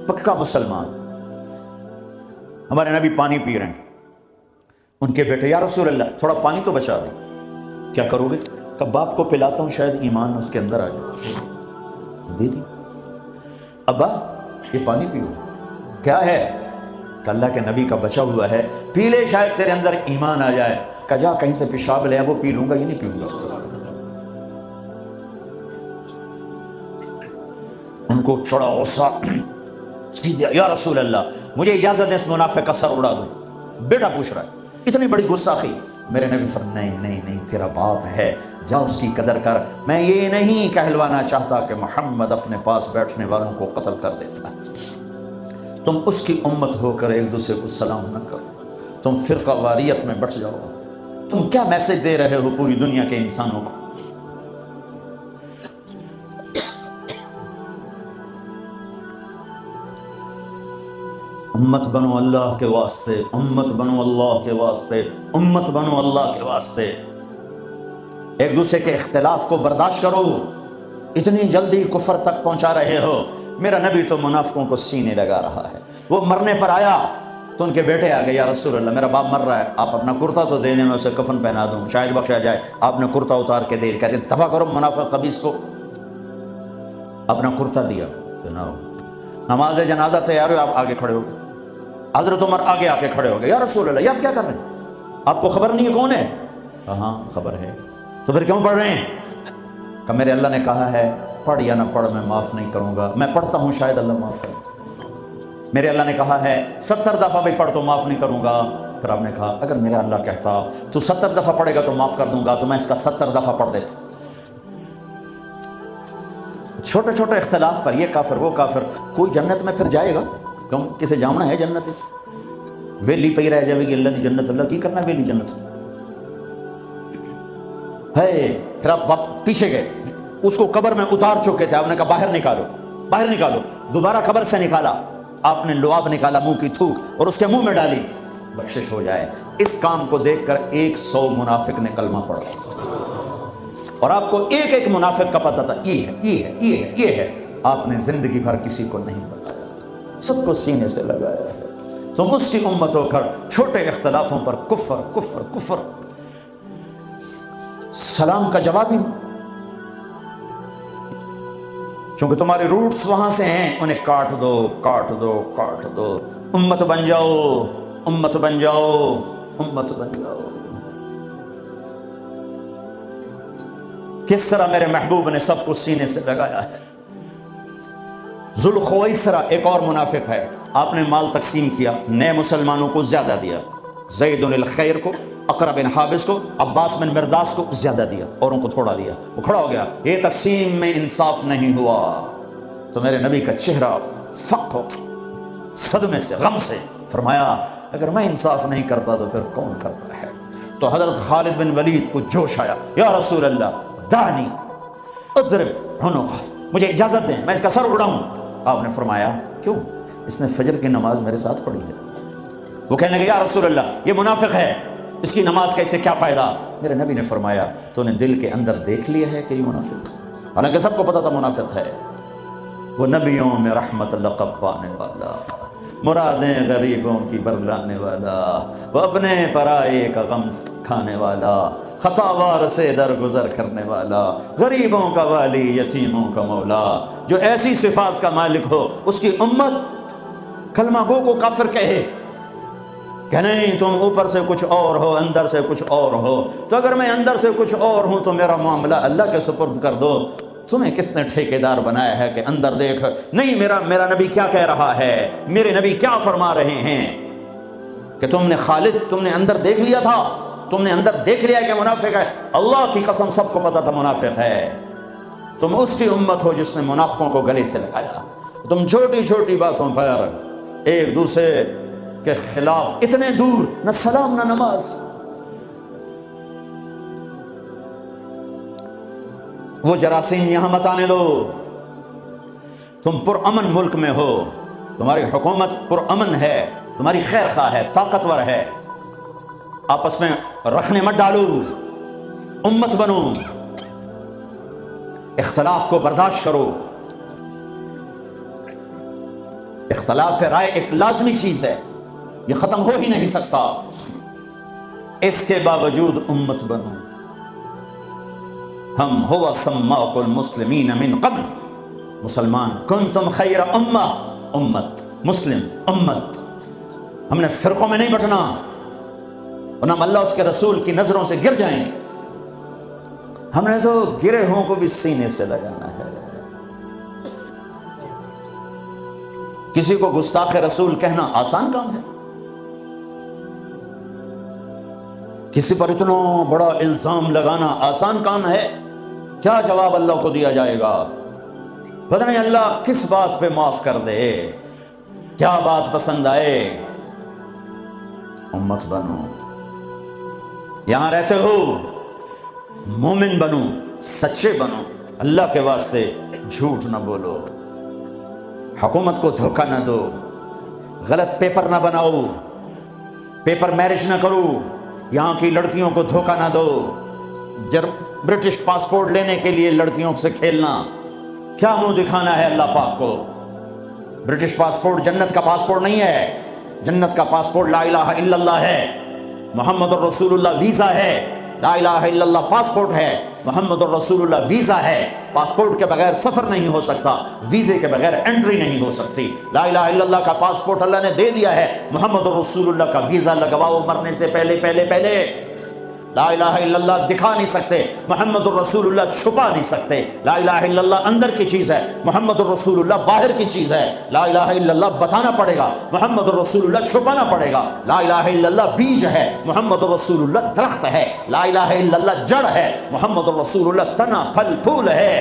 پکا مسلمان، ہمارے نبی پانی پی رہے ہیں، ان کے بیٹے یا رسول اللہ تھوڑا پانی تو بچا دیں، کیا کرو گے؟ کہ باپ کو پلاتا ہوں شاید ایمان اس کے اندر آ جائے۔ دے دی، ابا یہ پانی پیو، کیا ہے؟ کہ اللہ کے نبی کا بچا ہوا ہے، پی لے شاید تیرے اندر ایمان آ جائے۔ کہ جا کہیں سے پیشاب لے وہ پی لوں گا، یہ نہیں پیوں گا۔ ان کو چڑا غصہ، یا رسول اللہ مجھے اجازت ہے اس منافق کا سر اڑا دوں، بیٹا پوچھ رہا ہے، اتنی بڑی گستاخی۔ میرے نبی فرمایا نہیں تیرا باپ ہے، جا اس کی قدر کر۔ میں یہ نہیں کہلوانا چاہتا کہ محمد اپنے پاس بیٹھنے والوں کو قتل کر دیتا ہے، تم اس کی امت ہو کر ایک دوسرے کو سلام نہ کرو، تم فرقہ واریت میں بٹ جاؤ۔ تم کیا میسج دے رہے ہو پوری دنیا کے انسانوں کو؟ امت بنو اللہ کے واسطے، امت بنو اللہ کے واسطے، امت بنو اللہ کے واسطے۔ ایک دوسرے کے اختلاف کو برداشت کرو، اتنی جلدی کفر تک پہنچا رہے ہو۔ میرا نبی تو منافقوں کو سینے لگا رہا ہے۔ وہ مرنے پر آیا تو ان کے بیٹے آ گئے، یا رسول اللہ میرا باپ مر رہا ہے، آپ اپنا کرتا تو دینے میں اسے کفن پہنا دوں، شاید بخشا جائے۔ آپ نے کرتا اتار کے دے، کہتے ہیں دفع کرو منافق خبیث کو۔ اپنا کرتا دیا، نماز جنازہ تیار ہو، آپ آگے کھڑے ہو گئے۔ حضرت عمر آگے آ کے کھڑے ہو گئے، یا رسول اللہ یہ آپ کیا کر رہے ہیں؟ آپ کو خبر نہیں ہے کون ہے؟ ہاں خبر ہے، تو پھر کیوں پڑھ رہے ہیں؟ کہ میرے اللہ نے کہا ہے پڑھ یا نہ پڑھ میں معاف نہیں کروں گا، میں پڑھتا ہوں شاید اللہ معاف کرے۔ میرے اللہ نے کہا ہے 70 دفعہ بھی پڑھ تو معاف نہیں کروں گا۔ پھر آپ نے کہا اگر میرا اللہ کہتا تو 70 دفعہ پڑھے گا تو معاف کر دوں گا، تو میں اس کا 70 دفعہ پڑھ دیتا۔ چھوٹے چھوٹے اختلاف پر یہ کافر وہ کافر، کوئی جنت میں پھر جائے گا؟ کیوں کسے جامنا ہے جنت؟ ویلی پہ رہ جائے گی اللہ دی جنت، اللہ کی کرنا ویلی جنت ہے۔ پھر آپ پیچھے گئے، اس کو قبر میں اتار چکے تھے، آپ نے کہا باہر نکالو، باہر نکالو۔ دوبارہ قبر سے نکالا، آپ نے لعاب نکالا منہ کی تھوک اور اس کے منہ میں ڈالی، بخشش ہو جائے۔ اس کام کو دیکھ کر 100 منافق نے کلمہ پڑھا، اور آپ کو ایک ایک منافق کا پتہ تھا، یہ ہے یہ ہے یہ ہے یہ ہے۔ آپ نے زندگی بھر کسی کو نہیں بتایا، سب کو سینے سے لگایا ہے۔ تم اس کی امت ہو کر چھوٹے اختلافوں پر کفر کفر کفر، سلام کا جواب ہی، چونکہ تمہارے روٹس وہاں سے ہیں، انہیں کاٹ دو کاٹ دو کاٹ دو۔ امت بن جاؤ امت بن جاؤ امت بن جاؤ۔ کس طرح میرے محبوب نے سب کو سینے سے لگایا ہے۔ ذوالخویسرہ ایک اور منافق ہے، آپ نے مال تقسیم کیا، نئے مسلمانوں کو زیادہ دیا، زید الخیر کو، اقرا بن حابس کو، عباس بن مرداس کو زیادہ دیا، اوروں کو تھوڑا دیا۔ وہ کھڑا ہو گیا، یہ تقسیم میں انصاف نہیں ہوا۔ تو میرے نبی کا چہرہ فق ہو، صدمے سے، غم سے، فرمایا اگر میں انصاف نہیں کرتا تو پھر کون کرتا ہے؟ تو حضرت خالد بن ولید کو جوش آیا، یا رسول اللہ دانی اضرب عنقہ، مجھے اجازت دیں میں اس کا سر اڑاؤں۔ آپ نے فرمایا کیوں؟ اس نے فجر کی نماز میرے ساتھ پڑھی ہے۔ وہ کہنے لگے یا رسول اللہ یہ منافق ہے، اس کی نماز کا اسے کیا فائدہ؟ میرے نبی نے فرمایا تو نے دل کے اندر دیکھ لیا ہے کہ یہ منافق ہے؟ حالانکہ سب کو پتا تھا منافق ہے۔ وہ نبیوں میں رحمت لقب پانے والا، مرادیں غریبوں کی برلانے والا، وہ اپنے پرائے کا غم کھانے والا، خطا وار سے درگزر کرنے والا، غریبوں کا والی، یتیموں کا مولا، جو ایسی صفات کا مالک ہو اس کی امت کلمہ گو کو کافر کہے کہ نہیں تم اوپر سے کچھ اور ہو اندر سے کچھ اور ہو، تو اگر میں اندر سے کچھ اور ہوں تو میرا معاملہ اللہ کے سپرد کر دو۔ تمہیں کس نے ٹھیکیدار بنایا ہے کہ اندر دیکھ؟ نہیں، میرا نبی کیا کہہ رہا ہے، میرے نبی کیا فرما رہے ہیں کہ تم نے خالد تم نے اندر دیکھ لیا تھا، تم نے اندر دیکھ لیا کہ منافق ہے؟ اللہ کی قسم سب کو پتا تھا منافق ہے۔ تم اس کی امت ہو جس نے منافقوں کو گلے سے لگایا۔ تم چھوٹی چھوٹی باتوں پر ایک دوسرے کے خلاف اتنے دور، نہ سلام نہ نماز۔ وہ جراثیم یہاں مت آنے دو۔ تم پرامن ملک میں ہو، تمہاری حکومت پرامن ہے، تمہاری خیر خواہ ہے، طاقتور ہے، آپس میں رکھنے مت ڈالو، امت بنو، اختلاف کو برداشت کرو۔ اختلاف رائے ایک لازمی چیز ہے، یہ ختم ہو ہی نہیں سکتا، اس کے باوجود امت بنو۔ ہم ہوا سماق المسلمین من قبل، مسلمان، کنتم خیر امہ، امت، مسلم امت۔ ہم نے فرقوں میں نہیں بٹنا، ورنہ ہم اللہ اس کے رسول کی نظروں سے گر جائیں گے۔ ہم نے تو گرے ہوں کو بھی سینے سے لگانا ہے۔ کسی کو گستاخ رسول کہنا آسان کام ہے؟ کسی پر اتنا بڑا الزام لگانا آسان کام ہے؟ کیا جواب اللہ کو دیا جائے گا؟ پتہ نہیں اللہ کس بات پہ معاف کر دے، کیا بات پسند آئے۔ امت بنو، یہاں رہتے ہو مومن بنو، سچے بنو، اللہ کے واسطے جھوٹ نہ بولو، حکومت کو دھوکہ نہ دو، غلط پیپر نہ بناؤ، پیپر میرج نہ کرو، یہاں کی لڑکیوں کو دھوکہ نہ دو۔ برٹش پاسپورٹ لینے کے لیے لڑکیوں سے کھیلنا، کیا منہ دکھانا ہے اللہ پاک کو؟ برٹش پاسپورٹ جنت کا پاسپورٹ نہیں ہے، جنت کا پاسپورٹ لا الہ الا اللہ ہے، محمد الرسول اللہ ویزا ہے۔ لا الہ الا اللہ پاسپورٹ ہے، محمد الرسول اللہ ویزا ہے۔ پاسپورٹ کے بغیر سفر نہیں ہو سکتا، ویزے کے بغیر انٹری نہیں ہو سکتی۔ لا الہ الا اللہ کا پاسپورٹ اللہ نے دے دیا ہے، محمد الرسول اللہ کا ویزا لگواؤ مرنے سے پہلے۔ لا الہ الا اللہ دکھا نہیں سکتے، محمد الرسول اللہ چھپا نہیں سکتے۔ لا الہ الا اللہ اندر کی چیز ہے، محمد الرسول اللہ باہر کی چیز ہے۔ لا الہ الا اللہ بتانا پڑے گا، محمد الرسول اللہ چھپانا پڑے گا۔ لا الہ الا اللہ بیج ہے، محمد الرسول اللہ درخت ہے۔ لا الہ الا اللہ جڑ ہے، محمد الرسول اللہ تنا پھل پھول ہے۔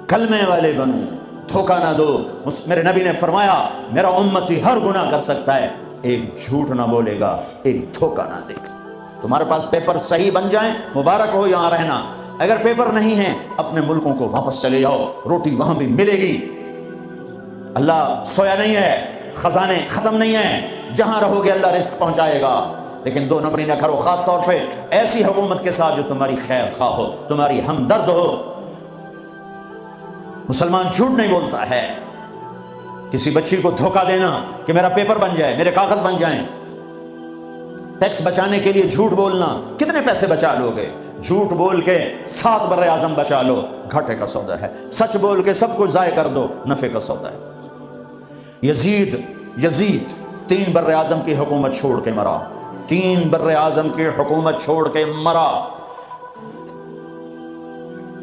کلمے والے بنو، دھوکہ نہ دو۔ میرے نبی نے فرمایا میرا امتی ہر گناہ کر سکتا ہے، ایک جھوٹ نہ بولے گا، ایک دھوکہ نہ دے گا۔ تمہارے پاس پیپر صحیح بن جائیں مبارک ہو یہاں رہنا، اگر پیپر نہیں ہیں اپنے ملکوں کو واپس چلے جاؤ، روٹی وہاں بھی ملے گی۔ اللہ سویا نہیں ہے، خزانے ختم نہیں ہیں، جہاں رہو گے اللہ رزق پہنچائے گا۔ لیکن دو نمبری نہ کرو، خاص طور پہ ایسی حکومت کے ساتھ جو تمہاری خیر خواہ ہو، تمہاری ہمدرد ہو۔ مسلمان جھوٹ نہیں بولتا ہے۔ کسی بچی کو دھوکہ دینا کہ میرا پیپر بن جائے، میرے کاغذ بن جائیں، ٹیکس بچانے کے لیے جھوٹ بولنا، کتنے پیسے بچا لو گے؟ جھوٹ بول کے 7 بر اعظم بچا لو، گھاٹے کا سودا ہے۔ سچ بول کے سب کچھ ضائع کر دو، نفع کا سودا ہے۔ یزید 3 بر اعظم کی حکومت چھوڑ کے مرا، 3 بر اعظم کی حکومت چھوڑ کے مرا۔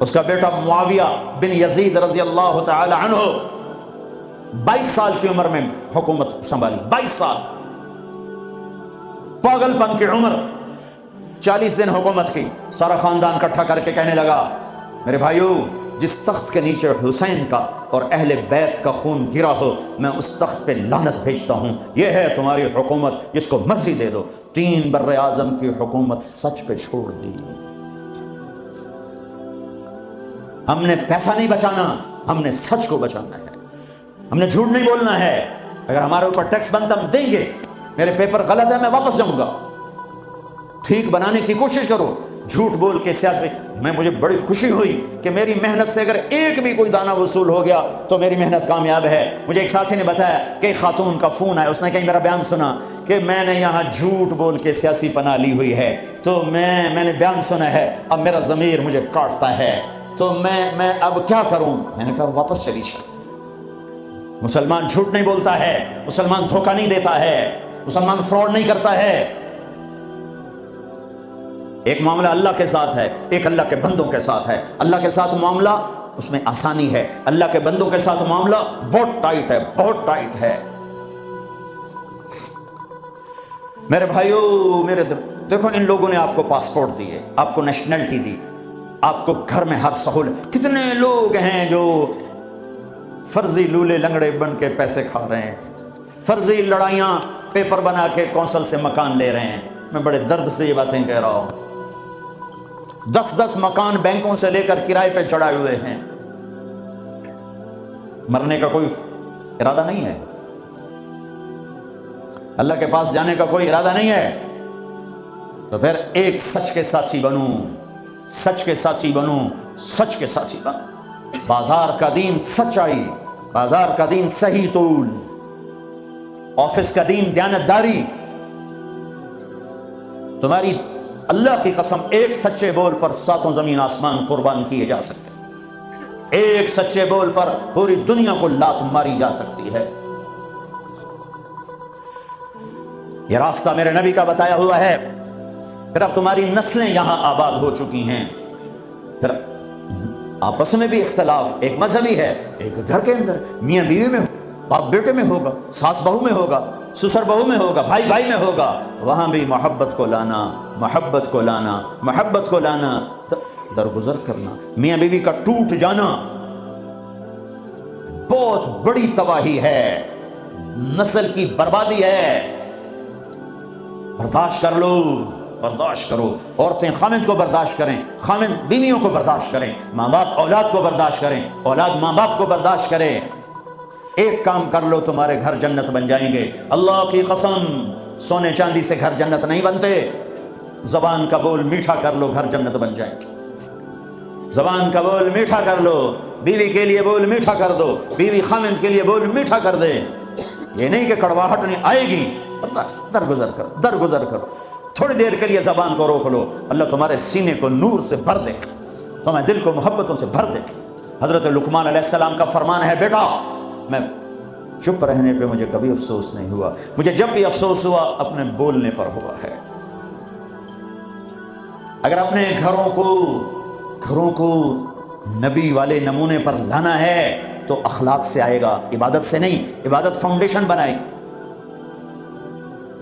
اس کا بیٹا معاویہ بن یزید رضی اللہ تعالی عنہ 22 سال کی عمر میں حکومت سنبھالی، 22 سال، پاگل پن کی عمر، 40 دن حکومت کی۔ سارا خاندان اکٹھا کر کے کہنے لگا میرے بھائیو جس تخت کے نیچے حسین کا اور اہل بیت کا خون گرا ہو، میں اس تخت پہ لعنت بھیجتا ہوں۔ یہ ہے تمہاری حکومت، جس کو مرضی دے دو۔ 3 بر اعظم کی حکومت سچ پہ چھوڑ دی۔ ہم نے پیسہ نہیں بچانا، ہم نے سچ کو بچانا ہے، ہم نے جھوٹ نہیں بولنا ہے۔ اگر ہمارے اوپر ٹیکس بنتا ہم دیں گے، میرے پیپر غلط ہے میں واپس جاؤں گا، ٹھیک بنانے کی کوشش کرو۔ جھوٹ بول کے سیاسی مجھے بڑی خوشی ہوئی کہ میری محنت سے اگر ایک بھی کوئی دانہ وصول ہو گیا تو میری محنت کامیاب ہے۔ مجھے ایک ساتھی نے بتایا کہ ایک خاتون کا فون آیا، اس نے کہیں میرا بیان سنا کہ میں نے یہاں جھوٹ بول کے سیاسی پناہ لی ہوئی ہے، تو میں نے بیان سنا ہے، اب میرا ضمیر مجھے کاٹتا ہے، تو میں اب کیا کروں؟ میں نے کہا واپس چلی جا۔ مسلمان جھوٹ نہیں بولتا ہے، مسلمان دھوکہ نہیں دیتا ہے، مسلمان فراڈ نہیں کرتا ہے۔ ایک معاملہ اللہ کے ساتھ ہے، ایک اللہ کے بندوں کے ساتھ ہے۔ اللہ کے ساتھ معاملہ اس میں آسانی ہے، اللہ کے بندوں کے ساتھ معاملہ بہت ٹائٹ ہے، بہت ٹائٹ ہے۔ میرے بھائیو، دیکھو ان لوگوں نے آپ کو پاسپورٹ دیے، آپ کو نیشنلٹی دی، آپ کو گھر میں ہر سہولت۔ کتنے لوگ ہیں جو فرضی لولے لنگڑے بن کے پیسے کھا رہے ہیں، فرضی لڑائیاں پیپر بنا کے کونسل سے مکان لے رہے ہیں۔ میں بڑے درد سے یہ باتیں کہہ رہا ہوں۔ 10 مکان بینکوں سے لے کر کرائے پہ چڑھائے ہوئے ہیں، مرنے کا کوئی ارادہ نہیں ہے، اللہ کے پاس جانے کا کوئی ارادہ نہیں ہے، تو پھر ایک سچ کے ساتھی بنوں، سچ کے ساتھی بنوں، سچ کے ساتھی بنوں۔ بازار کا دین سچائی، بازار کا دین صحیح طول، آفس کا دین دیانتداری۔ تمہاری اللہ کی قسم ایک سچے بول پر 7 زمین آسمان قربان کیے جا سکتے، ایک سچے بول پر پوری دنیا کو لات ماری جا سکتی ہے۔ یہ راستہ میرے نبی کا بتایا ہوا ہے۔ پھر اب تمہاری نسلیں یہاں آباد ہو چکی ہیں، پھر آپس میں بھی اختلاف، ایک مذہبی ہے، ایک گھر کے اندر میاں بیوی میں، باپ بیٹے میں ہوگا، ساس بہو میں ہوگا، سسر بہو میں ہوگا، بھائی بھائی میں ہوگا، وہاں بھی محبت کو لانا، محبت کو لانا، محبت کو لانا، درگزر کرنا۔ میاں بیوی کا ٹوٹ جانا بہت بڑی تباہی ہے، نسل کی بربادی ہے۔ برداشت کر لو، برداشت کرو۔ عورتیں خامند کو برداشت کریں، خامند بیویوں کو برداشت کریں، ماں باپ اولاد کو برداشت کریں، اولاد ماں باپ کو برداشت کریں۔ ایک کام کر لو، تمہارے گھر جنت بن جائیں گے۔ اللہ کی قسم، سونے چاندی سے گھر جنت نہیں بنتے، زبان کا بول میٹھا کر لو، گھر جنت بن جائیں گے۔ زبان کا بول میٹھا کر لو، بیوی کے لیے بول میٹھا کر دو، بیوی خامند کے لیے بول میٹھا کر دے۔ یہ نہیں کہ کڑواہٹ نہیں آئے گی، درگزر کرو، درگزر کرو، تھوڑی دیر کے لیے زبان کو روک لو، اللہ تمہارے سینے کو نور سے بھر دے گا، تمہارے دل کو محبتوں سے بھر دے گا۔ حضرت لقمان علیہ السلام کا فرمان ہے، بیٹا میں چپ رہنے پہ مجھے کبھی افسوس نہیں ہوا، مجھے جب بھی افسوس ہوا اپنے بولنے پر ہوا ہے۔ اگر اپنے گھروں کو نبی والے نمونے پر لانا ہے تو اخلاق سے آئے گا، عبادت سے نہیں۔ عبادت فاؤنڈیشن بنائے گی۔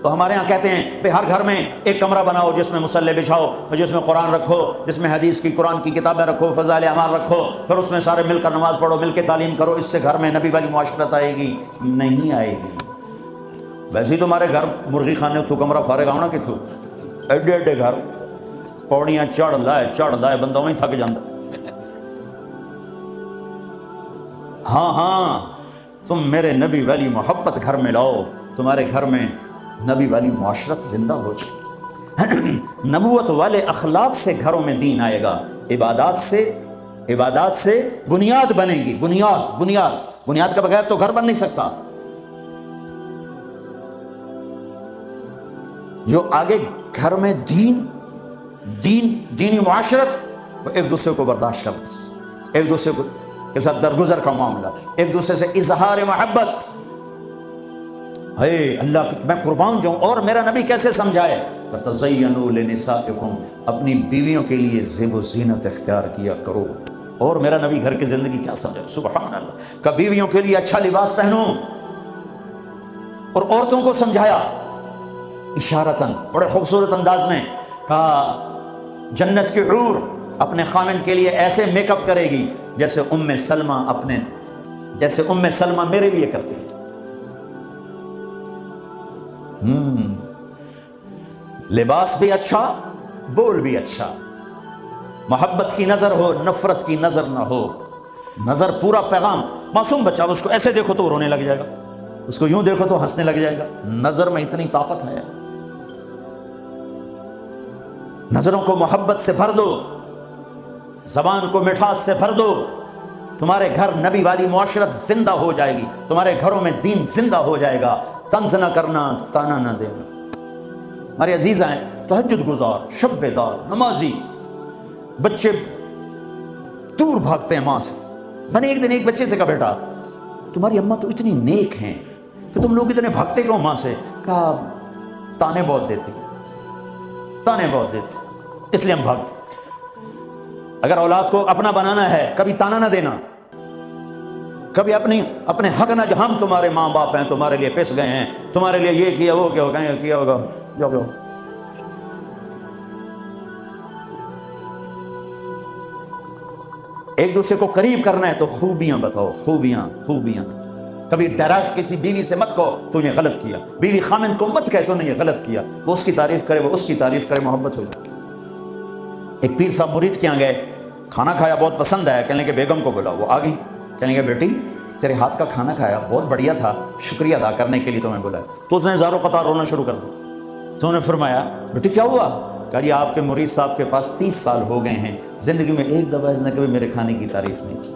تو ہمارے ہاں کہتے ہیں کہ ہر گھر میں ایک کمرہ بناؤ جس میں مصلی بچھاؤ، جس میں قرآن رکھو، جس میں حدیث کی قرآن کی کتابیں رکھو، فضائل اعمال رکھو، پھر اس میں سارے مل کر نماز پڑھو، مل کے تعلیم کرو، اس سے گھر میں نبی والی معاشرت آئے گی؟ نہیں آئے گی۔ ویسے ہی تمہارے گھر مرغی خانے تو کمرہ فارغ ہونا کہ تو ایڈے ایڈے گھر، پوڑیاں چڑھ لائے بندہ وہیں تھک جاندہ۔ ہاں تم میرے نبی والی محبت گھر میں لاؤ، تمہارے گھر میں نبی والی معاشرت زندہ ہو جائے۔ نبوت والے اخلاق سے گھروں میں دین آئے گا، عبادات سے بنیاد بنے گی، بنیاد کا بغیر تو گھر بن نہیں سکتا۔ جو آگے گھر میں دینی معاشرت، وہ ایک دوسرے کو برداشت کرنا، ایک دوسرے کے ساتھ درگزر کا معاملہ، ایک دوسرے سے اظہار محبت۔ اے اللہ کی میں قربان جاؤں، اور میرا نبی کیسے سمجھائے؟ فَتَزَيَّنُوا لِنِسَائِكُمْ، اپنی بیویوں کے لیے زیب و زینت اختیار کیا کرو۔ اور میرا نبی گھر کی زندگی کیا سمجھائے؟ سبحان اللہ، کہ بیویوں کے لیے اچھا لباس پہنو، اور عورتوں کو سمجھایا اشارتاً، بڑے خوبصورت انداز میں کہا جنت کی حور اپنے خامند کے لیے ایسے میک اپ کرے گی جیسے ام سلمہ میرے لیے کرتی ہے۔ لباس بھی اچھا، بول بھی اچھا، محبت کی نظر ہو، نفرت کی نظر نہ ہو، نظر پورا پیغام۔ معصوم بچہ اس کو ایسے دیکھو تو رونے لگ جائے گا، اس کو یوں دیکھو تو ہنسنے لگ جائے گا۔ نظر میں اتنی طاقت ہے، نظروں کو محبت سے بھر دو، زبان کو مٹھاس سے بھر دو، تمہارے گھر نبی والی معاشرت زندہ ہو جائے گی، تمہارے گھروں میں دین زندہ ہو جائے گا۔ طنز نہ کرنا، تانا نہ دینا۔ ہمارے عزیز ہیں تہجد گزار، شب بیدار، نمازی بچے دور بھاگتے ہیں ماں سے۔ میں نے ایک دن ایک بچے سے کہا بیٹا تمہاری اماں تو اتنی نیک ہیں کہ تم لوگ اتنے بھاگتے کیوں ماں سے؟ کہا تانے بہت دیتی، تانے بہت دیتی، اس لیے ہم بھاگتے۔ اگر اولاد کو اپنا بنانا ہے کبھی تانا نہ دینا، کبھی اپنے حق نہ، جو ہم تمہارے ماں باپ ہیں، تمہارے لیے پس گئے ہیں، تمہارے لیے یہ کیا وہ کیا ہوگا جو۔ ایک دوسرے کو قریب کرنا ہے تو خوبیاں بتاؤ، خوبیاں۔ کبھی ڈائریکٹ کسی بیوی سے مت کہو تو نے غلط کیا، بیوی خامند کو مت کہے تو نے یہ غلط کیا، وہ اس کی تعریف کرے، وہ اس کی تعریف کرے، محبت ہو جائے۔ ایک پیر صاحب مرید کے یہاں گئے، کھانا کھایا، بہت پسند آیا، کہنے کہ بیگم کو بلا، وہ آ گئی، کہنے کہ بیٹی تیرے ہاتھ کا کھانا کھایا بہت بڑھیا تھا، شکریہ ادا کرنے کے لیے تمہیں بلایا۔ تو اس نے زاروں قطار رونا شروع کر دیا۔ تو انہوں نے فرمایا بیٹی کیا ہوا؟ کہا جی آپ کے مرید صاحب کے پاس 30 سال ہو گئے ہیں، زندگی میں ایک دفعہ اس نے کبھی میرے کھانے کی تعریف نہیں کی۔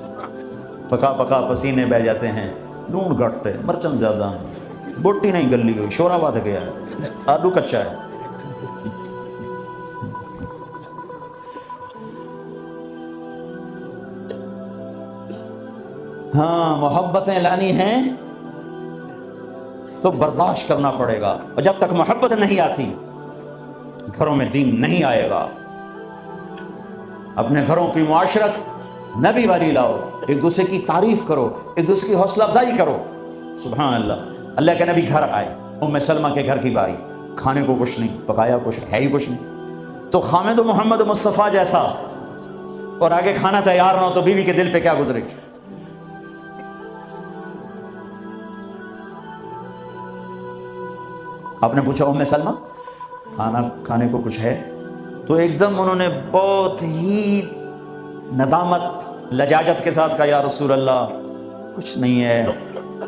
پکا پکا پسینے بہ جاتے ہیں، نون گھٹ ہے، مرچن زیادہ ہے، بوٹی نہیں گلی ہوئی، شورا بات گیا ہے، آلو کچا ہے۔ ہاں محبتیں لانی ہیں تو برداشت کرنا پڑے گا، اور جب تک محبت نہیں آتی گھروں میں دین نہیں آئے گا۔ اپنے گھروں کی معاشرت نبی والی لاؤ، ایک دوسرے کی تعریف کرو، ایک دوسرے کی حوصلہ افزائی کرو۔ سبحان اللہ، اللہ کے نبی گھر آئے، ام سلمہ کے گھر کی باری، کھانے کو کچھ نہیں، پکایا کچھ ہے ہی کچھ نہیں، تو خامد محمد مصطفیٰ جیسا اور آگے کھانا تیار نہ ہو تو بیوی کے دل پہ کیا گزرے گی؟ آپ نے پوچھا ام سلمہ کھانا کھانے کو کچھ ہے؟ تو ایک دم انہوں نے بہت ہی ندامت لجاجت کے ساتھ کہا یا رسول اللہ کچھ نہیں ہے،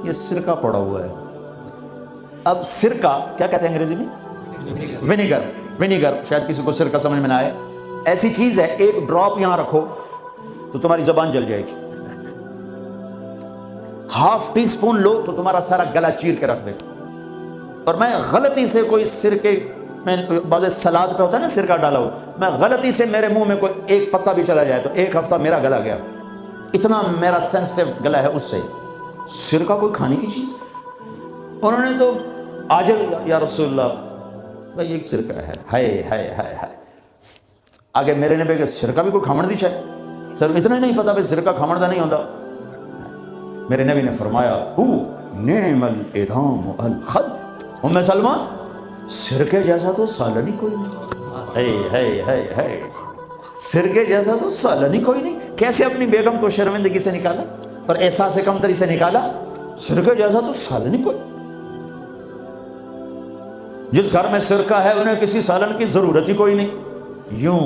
یہ سرکہ پڑا ہوا ہے۔ اب سرکہ کیا کہتے ہیں انگریزی میں؟ ونیگر، شاید کسی کو سرکہ سمجھ میں نہ آئے، ایسی چیز ہے ایک ڈراپ یہاں رکھو تو تمہاری زبان جل جائے گی، ½ ٹی اسپون لو تو تمہارا سارا گلا چیر کے رکھ دے گا۔ اور میں غلطی سے کوئی سرکے میں بعض سلاد پہ ہوتا ہے نا سرکہ ڈالا ہو، میں غلطی سے میرے منہ میں کوئی ایک پتا بھی چلا جائے تو ایک ہفتہ میرا گلا گیا، اتنا میرا سینسٹیو گلا ہے اس سے۔ سرکہ کوئی کھانے کی چیز؟ انہوں نے تو آجل یا رسول اللہ بھائی ایک سرکہ ہے، ہائے ہائے ہائے ہائے۔ آگے میرے نے کہ سرکہ بھی کوئی کھامڑ دی شاید، سر اتنا ہی نہیں پتا بھائی سرکہ کھامڑ دا نہیں ہوتا۔ میرے نبی نے فرمایا نعم الادام الخل، ام سلمہ سرکے جیسا تو سالن ہی کوئی نہیں، سرکے جیسا تو سالن ہی کوئی نہیں۔ کیسے اپنی بیگم کو شرمندگی سے نکالا اور احساس کمتری سے نکالا؟ سرکے جیسا تو سالن ہی کوئی۔ جس گھر میں سرکہ ہے انہیں کسی سالن کی ضرورت ہی کوئی نہیں۔ یوں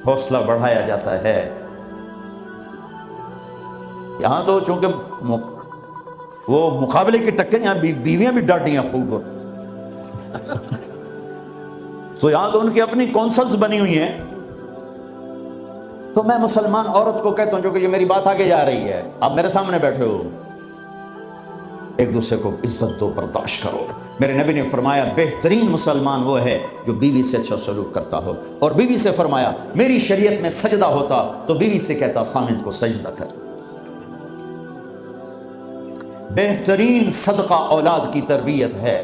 حوصلہ بڑھایا جاتا ہے۔ یہاں تو چونکہ وہ مقابلے کی ٹکر، یہاں بیویاں بھی ڈاٹی ہیں خوب، تو یہاں تو ان کی اپنی کونسلز بنی ہوئی ہیں۔ تو میں مسلمان عورت کو کہتا ہوں، جو کہ یہ میری بات آگے جا رہی ہے، آپ میرے سامنے بیٹھے ہو، ایک دوسرے کو عزت دو، برداشت کرو۔ میرے نبی نے فرمایا بہترین مسلمان وہ ہے جو بیوی سے اچھا سلوک کرتا ہو، اور بیوی سے فرمایا میری شریعت میں سجدہ ہوتا تو بیوی سے کہتا خامد کو سجدہ کر۔ بہترین صدقہ اولاد کی تربیت ہے۔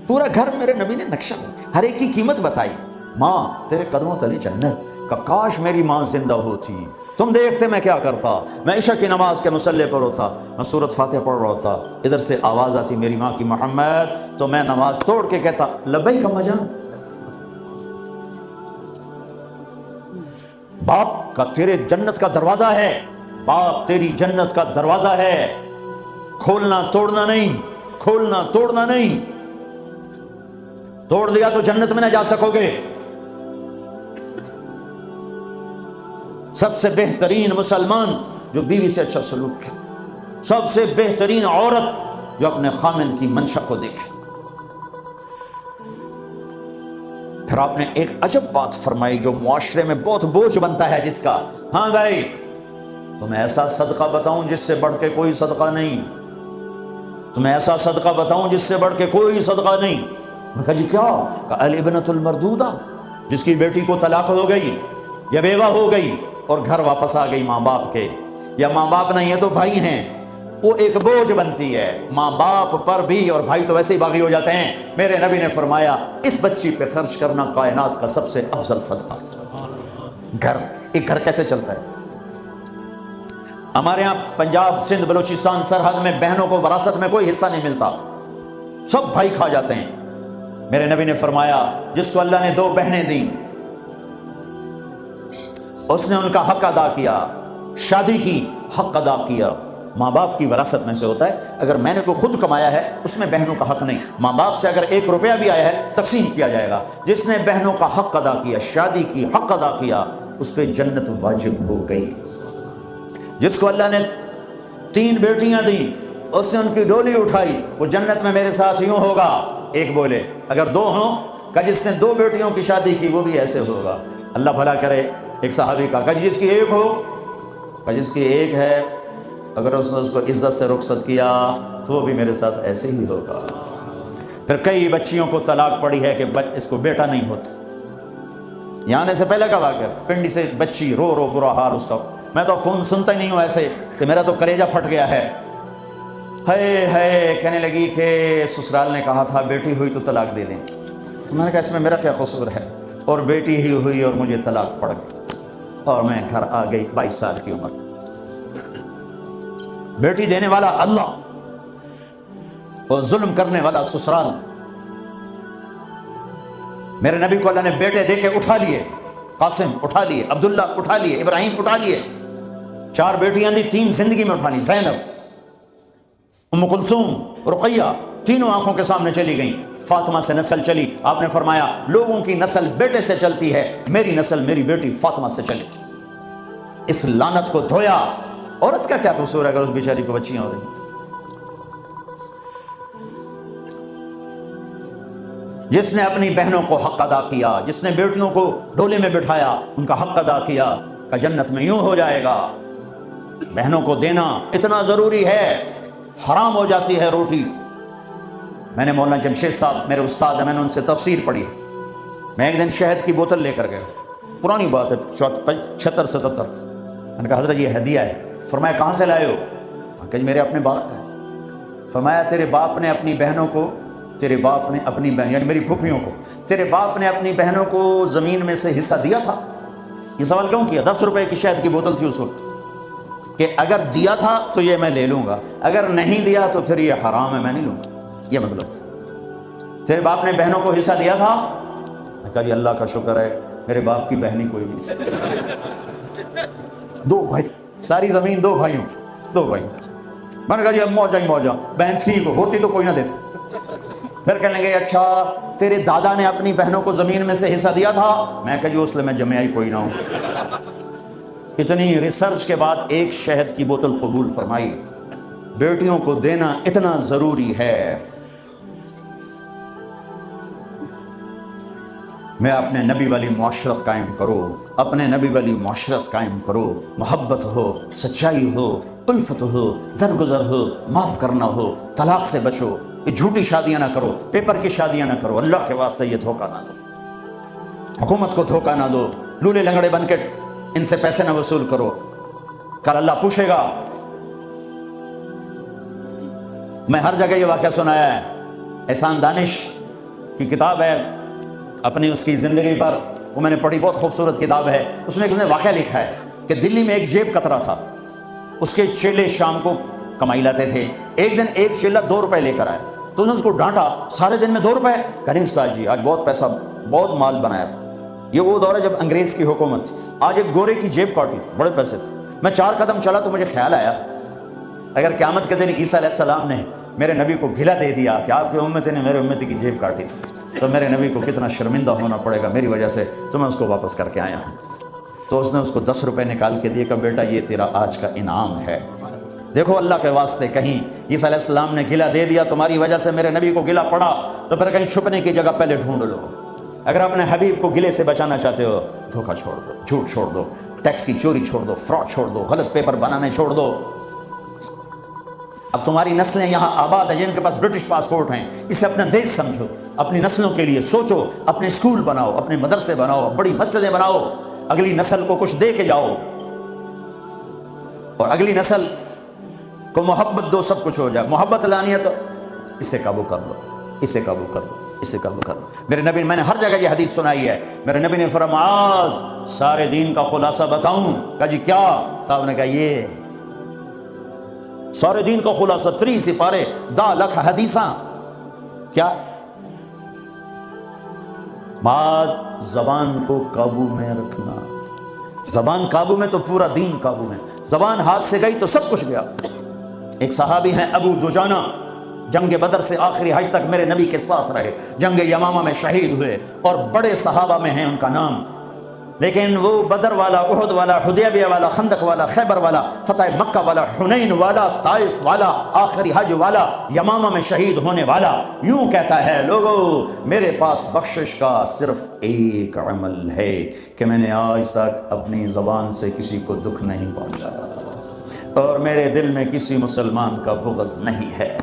پورا گھر میرے نبی نے نقشہ، ہر ایک کی قیمت بتائی۔ ماں تیرے قدموں تلے جنت، کہ کاش میری ماں زندہ ہوتی، تم دیکھتے میں کیا کرتا، میں عشاء کی نماز کے مصلی پر ہوتا، میں سورۃ فاتحہ پڑھ رہا ہوتا، ادھر سے آواز آتی میری ماں کی محمد، تو میں نماز توڑ کے کہتا لبیک اماں جان۔ باپ کا تیرے جنت کا دروازہ ہے، باپ تیری جنت کا دروازہ ہے، کھولنا توڑنا نہیں، کھولنا توڑنا نہیں، توڑ دیا تو جنت میں نہ جا سکو گے۔ سب سے بہترین مسلمان جو بیوی سے اچھا سلوک کرے، سب سے بہترین عورت جو اپنے خامن کی منشا کو دیکھے۔ پھر آپ نے ایک عجب بات فرمائی جو معاشرے میں بہت بوجھ بنتا ہے جس کا، ہاں بھائی تمہیں ایسا صدقہ بتاؤں جس سے بڑھ کے کوئی صدقہ نہیں، تمہیں ایسا صدقہ بتاؤں جس سے بڑھ کے کوئی صدقہ نہیں۔ انہوں نے کہا جی کیا؟ کہا الابنۃ المردودہ، جس کی بیٹی کو طلاق ہو گئی یا بیوہ ہو گئی اور گھر واپس آ گئی ماں باپ کے، یا ماں باپ نہیں ہے تو بھائی ہیں، وہ ایک بوجھ بنتی ہے ماں باپ پر بھی، اور بھائی تو ویسے ہی باغی ہو جاتے ہیں۔ میرے نبی نے فرمایا اس بچی پہ خرچ کرنا کائنات کا سب سے افضل صدقہ۔ گھر، ایک گھر کیسے چلتا ہے؟ ہمارے ہاں پنجاب سندھ بلوچستان سرحد میں بہنوں کو وراثت میں کوئی حصہ نہیں ملتا، سب بھائی کھا جاتے ہیں۔ میرے نبی نے فرمایا جس کو اللہ نے 2 بہنیں دیں، اس نے ان کا حق ادا کیا، شادی کی، حق ادا کیا۔ ماں باپ کی وراثت میں سے ہوتا ہے، اگر میں نے کوئی خود کمایا ہے اس میں بہنوں کا حق نہیں، ماں باپ سے اگر 1 روپیہ بھی آیا ہے تقسیم کیا جائے گا۔ جس نے بہنوں کا حق ادا کیا، شادی کی، حق ادا کیا، اس پہ جنت واجب ہو گئی۔ جس کو اللہ نے 3 بیٹیاں دیں، اس نے ان کی ڈولی اٹھائی، وہ جنت میں میرے ساتھ یوں ہوگا۔ ایک بولے، اگر 2 ہوں، کہ جس نے 2 بیٹیوں کی شادی کی وہ بھی ایسے ہوگا۔ اللہ بھلا کرے۔ ایک صحابی کا، کہ جس کی 1 ہو، کہ جس کی 1 ہے، اگر اس نے اس کو عزت سے رخصت کیا تو وہ بھی میرے ساتھ ایسے ہی ہوگا۔ پھر کئی بچیوں کو طلاق پڑی ہے کہ اس کو بیٹا نہیں ہوتا۔ یہاں آنے سے پہلے کا واقعہ، پنڈی سے بچی رو رو برا حال اس کا، میں تو فون سنتا ہی نہیں ہوں ایسے کہ میرا تو کلیجہ پھٹ گیا ہے۔ ہے کہنے لگی کہ سسرال نے کہا تھا بیٹی ہوئی تو طلاق دے دیں۔ میں نے کہا اس میں میرا کیا قصور ہے، اور بیٹی ہی ہوئی اور مجھے طلاق پڑ گئی، اور میں گھر آ گئی 22 سال کی عمر۔ بیٹی دینے والا اللہ اور ظلم کرنے والا سسرال۔ میرے نبی کو اللہ نے بیٹے دے کے اٹھا لیے، قاسم اٹھا لیے، عبداللہ اٹھا لیے، ابراہیم اٹھا لیے۔ 4 بیٹیاں دی، 3 زندگی میں اٹھا لی، زینب، ام کلثوم، رقیہ، تینوں آنکھوں کے سامنے چلی گئیں۔ فاطمہ سے نسل چلی، آپ نے فرمایا لوگوں کی نسل بیٹے سے چلتی ہے، میری نسل میری بیٹی فاطمہ سے چلی۔ اس لعنت کو دھویا۔ عورت کا کیا قصور ہے اگر اس بیچاری کو بچیاں ہو رہی ہیں؟ جس نے اپنی بہنوں کو حق ادا کیا، جس نے بیٹیوں کو ڈولے میں بٹھایا، ان کا حق ادا کیا، کہ جنت میں یوں ہو جائے گا۔ بہنوں کو دینا اتنا ضروری ہے، حرام ہو جاتی ہے روٹی۔ میں نے مولانا جمشید صاحب میرے استاد ہیں، میں نے ان سے تفسیر پڑھی۔ میں ایک دن شہد کی بوتل لے کر گیا، پرانی بات ہے 76-77۔ میں نے کہا حضرت یہ ہدیہ ہے۔ فرمایا کہاں سے لائے ہو؟ کہ میرے اپنے باپ کا ہے۔ فرمایا تیرے باپ نے اپنی بہنوں کو، تیرے باپ نے اپنی بہن یعنی میری پھوپھیوں کو، تیرے باپ نے اپنی بہنوں کو زمین میں سے حصہ دیا تھا؟ یہ سوال کیوں کیا؟ 10 روپے کی شہد کی بوتل تھی اس وقت، کہ اگر دیا تھا تو یہ میں لے لوں گا، اگر نہیں دیا تو پھر یہ حرام ہے، میں نہیں لوں گا۔ یہ مطلب تیرے باپ نے بہنوں کو حصہ دیا تھا؟ میں کہا جی اللہ کا شکر ہے میرے باپ کی بہنی کوئی نہیں، 2 بھائی، ساری زمین 2 بھائیوں، 2 بھائی۔ میں نے کہا جی اب موجہ ہی موجہ، بہن تھی کو ہوتی تو کوئی نہ دیتی۔ پھر کہنے لگے اچھا تیرے دادا نے اپنی بہنوں کو زمین میں سے حصہ دیا تھا؟ میں کہا جی اس لیے میں جمعہ ہی کوئی نہ ہوں۔ اتنی ریسرچ کے بعد ایک شہد کی بوتل قبول فرمائی۔ بیٹیوں کو دینا اتنا ضروری ہے۔ میں اپنے نبی والی معاشرت قائم کرو، اپنے نبی والی معاشرت قائم کرو، محبت ہو، سچائی ہو، الفت ہو، درگزر ہو، معاف کرنا ہو، طلاق سے بچو، یہ جھوٹی شادیاں نہ کرو، پیپر کی شادیاں نہ کرو، اللہ کے واسطے یہ دھوکہ نہ دو، حکومت کو دھوکہ نہ دو، لولے لنگڑے بن کے ان سے پیسے نہ وصول کرو، کل اللہ پوچھے گا۔ میں ہر جگہ یہ واقعہ سنایا ہے، احسان دانش کی کتاب ہے اپنی اس کی زندگی پر، وہ میں نے پڑھی، بہت خوبصورت کتاب ہے۔ اس میں ایک نے واقعہ لکھا ہے کہ دلی میں ایک جیب کترا تھا، اس کے چیلے شام کو کمائی لاتے تھے۔ ایک دن ایک چیلا 2 روپے لے کر آئے تو انہوں نے اس کو ڈانٹا، سارے دن میں 2 روپے؟ کہیں استاد جی آج بہت پیسہ، بہت مال بنایا تھا۔ یہ وہ دور ہے جب انگریز کی حکومت تھی، آج ایک گورے کی جیب کاٹی، بڑے پیسے تھے، میں 4 قدم چلا تو مجھے خیال آیا اگر قیامت کے دن عیسیٰ علیہ السلام نے میرے نبی کو گلا دے دیا کہ آپ کی امتی نے میرے امتی کی جیب کاٹی تھی، تو میرے نبی کو کتنا شرمندہ ہونا پڑے گا میری وجہ سے، تو میں اس کو واپس کر کے آیا ہوں۔ تو اس نے اس کو 10 روپے نکال کے دیے کہ بیٹا یہ تیرا آج کا انعام ہے۔ دیکھو اللہ کے واسطے، کہیں عیسیٰ علیہ السلام نے گلا دے دیا تمہاری وجہ سے میرے نبی کو گلا پڑا تو پھر کہیں چھپنے کی جگہ پہلے ڈھونڈ لو۔ اگر اپنے حبیب کو گلے سے بچانا چاہتے ہو، دھوکہ چھوڑ دو، جھوٹ چھوڑ دو، ٹیکس کی چوری چھوڑ دو، فراڈ چھوڑ دو، غلط پیپر بنانے چھوڑ دو۔ اب تمہاری نسلیں یہاں آباد ہیں جن کے پاس برٹش پاسپورٹ ہیں، اسے اپنا دیش سمجھو، اپنی نسلوں کے لیے سوچو، اپنے اسکول بناؤ، اپنے مدرسے بناؤ، بڑی مسجدیں بناؤ، اگلی نسل کو کچھ دے کے جاؤ، اور اگلی نسل کو محبت دو، سب کچھ ہو جائے۔ محبت لانی ہے تو اسے قابو کر لو، اسے قابو کر لو، اسے قابو کر لو۔ میرے نبی، میں نے ہر جگہ یہ حدیث سنائی ہے، میرے نبی نے فرمایا معاذ سارے دین کا خلاصہ بتاؤں؟ کہا جی کیا؟ آپ نے کہا یہ سارے دین کا خلاصہ 3 سپارے 10 لاکھ حدیثاں، کیا؟ معاذ زبان کو قابو میں رکھنا، زبان قابو میں تو پورا دین قابو میں، زبان ہاتھ سے گئی تو سب کچھ گیا۔ ایک صحابی ہیں ابو دجانہ، جنگ بدر سے آخری حج تک میرے نبی کے ساتھ رہے، جنگ یمامہ میں شہید ہوئے اور بڑے صحابہ میں ہیں ان کا نام، لیکن وہ بدر والا، احد والا، حدیبیہ والا، خندق والا، خیبر والا، فتح مکہ والا، حنین والا، طائف والا، آخری حج والا، یمامہ میں شہید ہونے والا یوں کہتا ہے لوگو میرے پاس بخشش کا صرف ایک عمل ہے کہ میں نے آج تک اپنی زبان سے کسی کو دکھ نہیں پہنچایا اور میرے دل میں کسی مسلمان کا بغض نہیں ہے۔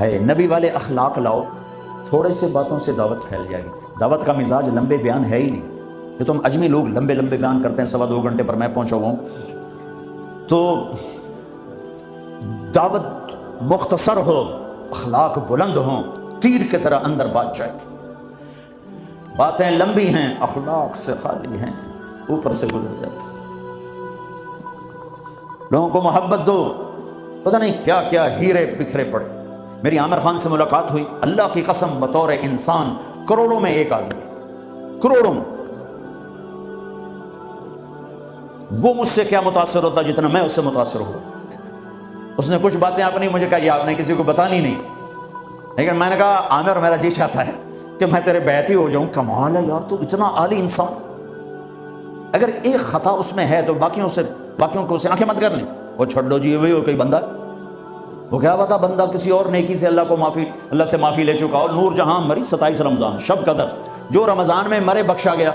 ہے نبی والے اخلاق لاؤ، تھوڑے سے باتوں سے دعوت پھیل جائے گی۔ دعوت کا مزاج لمبے بیان ہے ہی نہیں، یہ تم اجمی لوگ لمبے لمبے بیان کرتے ہیں، 2.25 گھنٹے پر میں پہنچا ہوا ہوں، تو دعوت مختصر ہو، اخلاق بلند ہوں، تیر کی طرح اندر بات جائے۔ باتیں لمبی ہیں، اخلاق سے خالی ہیں، اوپر سے گزر جاتی۔ لوگوں کو محبت دو، پتہ نہیں کیا کیا ہیرے بکھرے پڑے۔ میری عامر خان سے ملاقات ہوئی، اللہ کی قسم بطور انسان کروڑوں میں ایک آدمی، کروڑوں میں، وہ مجھ سے کیا متاثر ہوتا جتنا میں اس سے متاثر ہوں۔ اس نے کچھ باتیں اپنی مجھے کہا یہ آپ نے کسی کو بتانی نہیں، لیکن میں نے کہا عامر میرا جی چاہتا ہے کہ میں تیرے بیعتی ہو جاؤں۔ کمال ہے یار، تو اتنا عالی انسان، اگر ایک خطا اس میں ہے تو باقیوں کو اسے آنکھیں مت کر لیں، وہ چھوڑ دو جی وہی ہو کوئی بندہ، وہ کیا پتا بندہ کسی اور نیکی سے اللہ سے معافی لے چکا ہو۔ نور جہاں مری 27 رمضان، شب قدر، جو رمضان میں مرے بخشا گیا،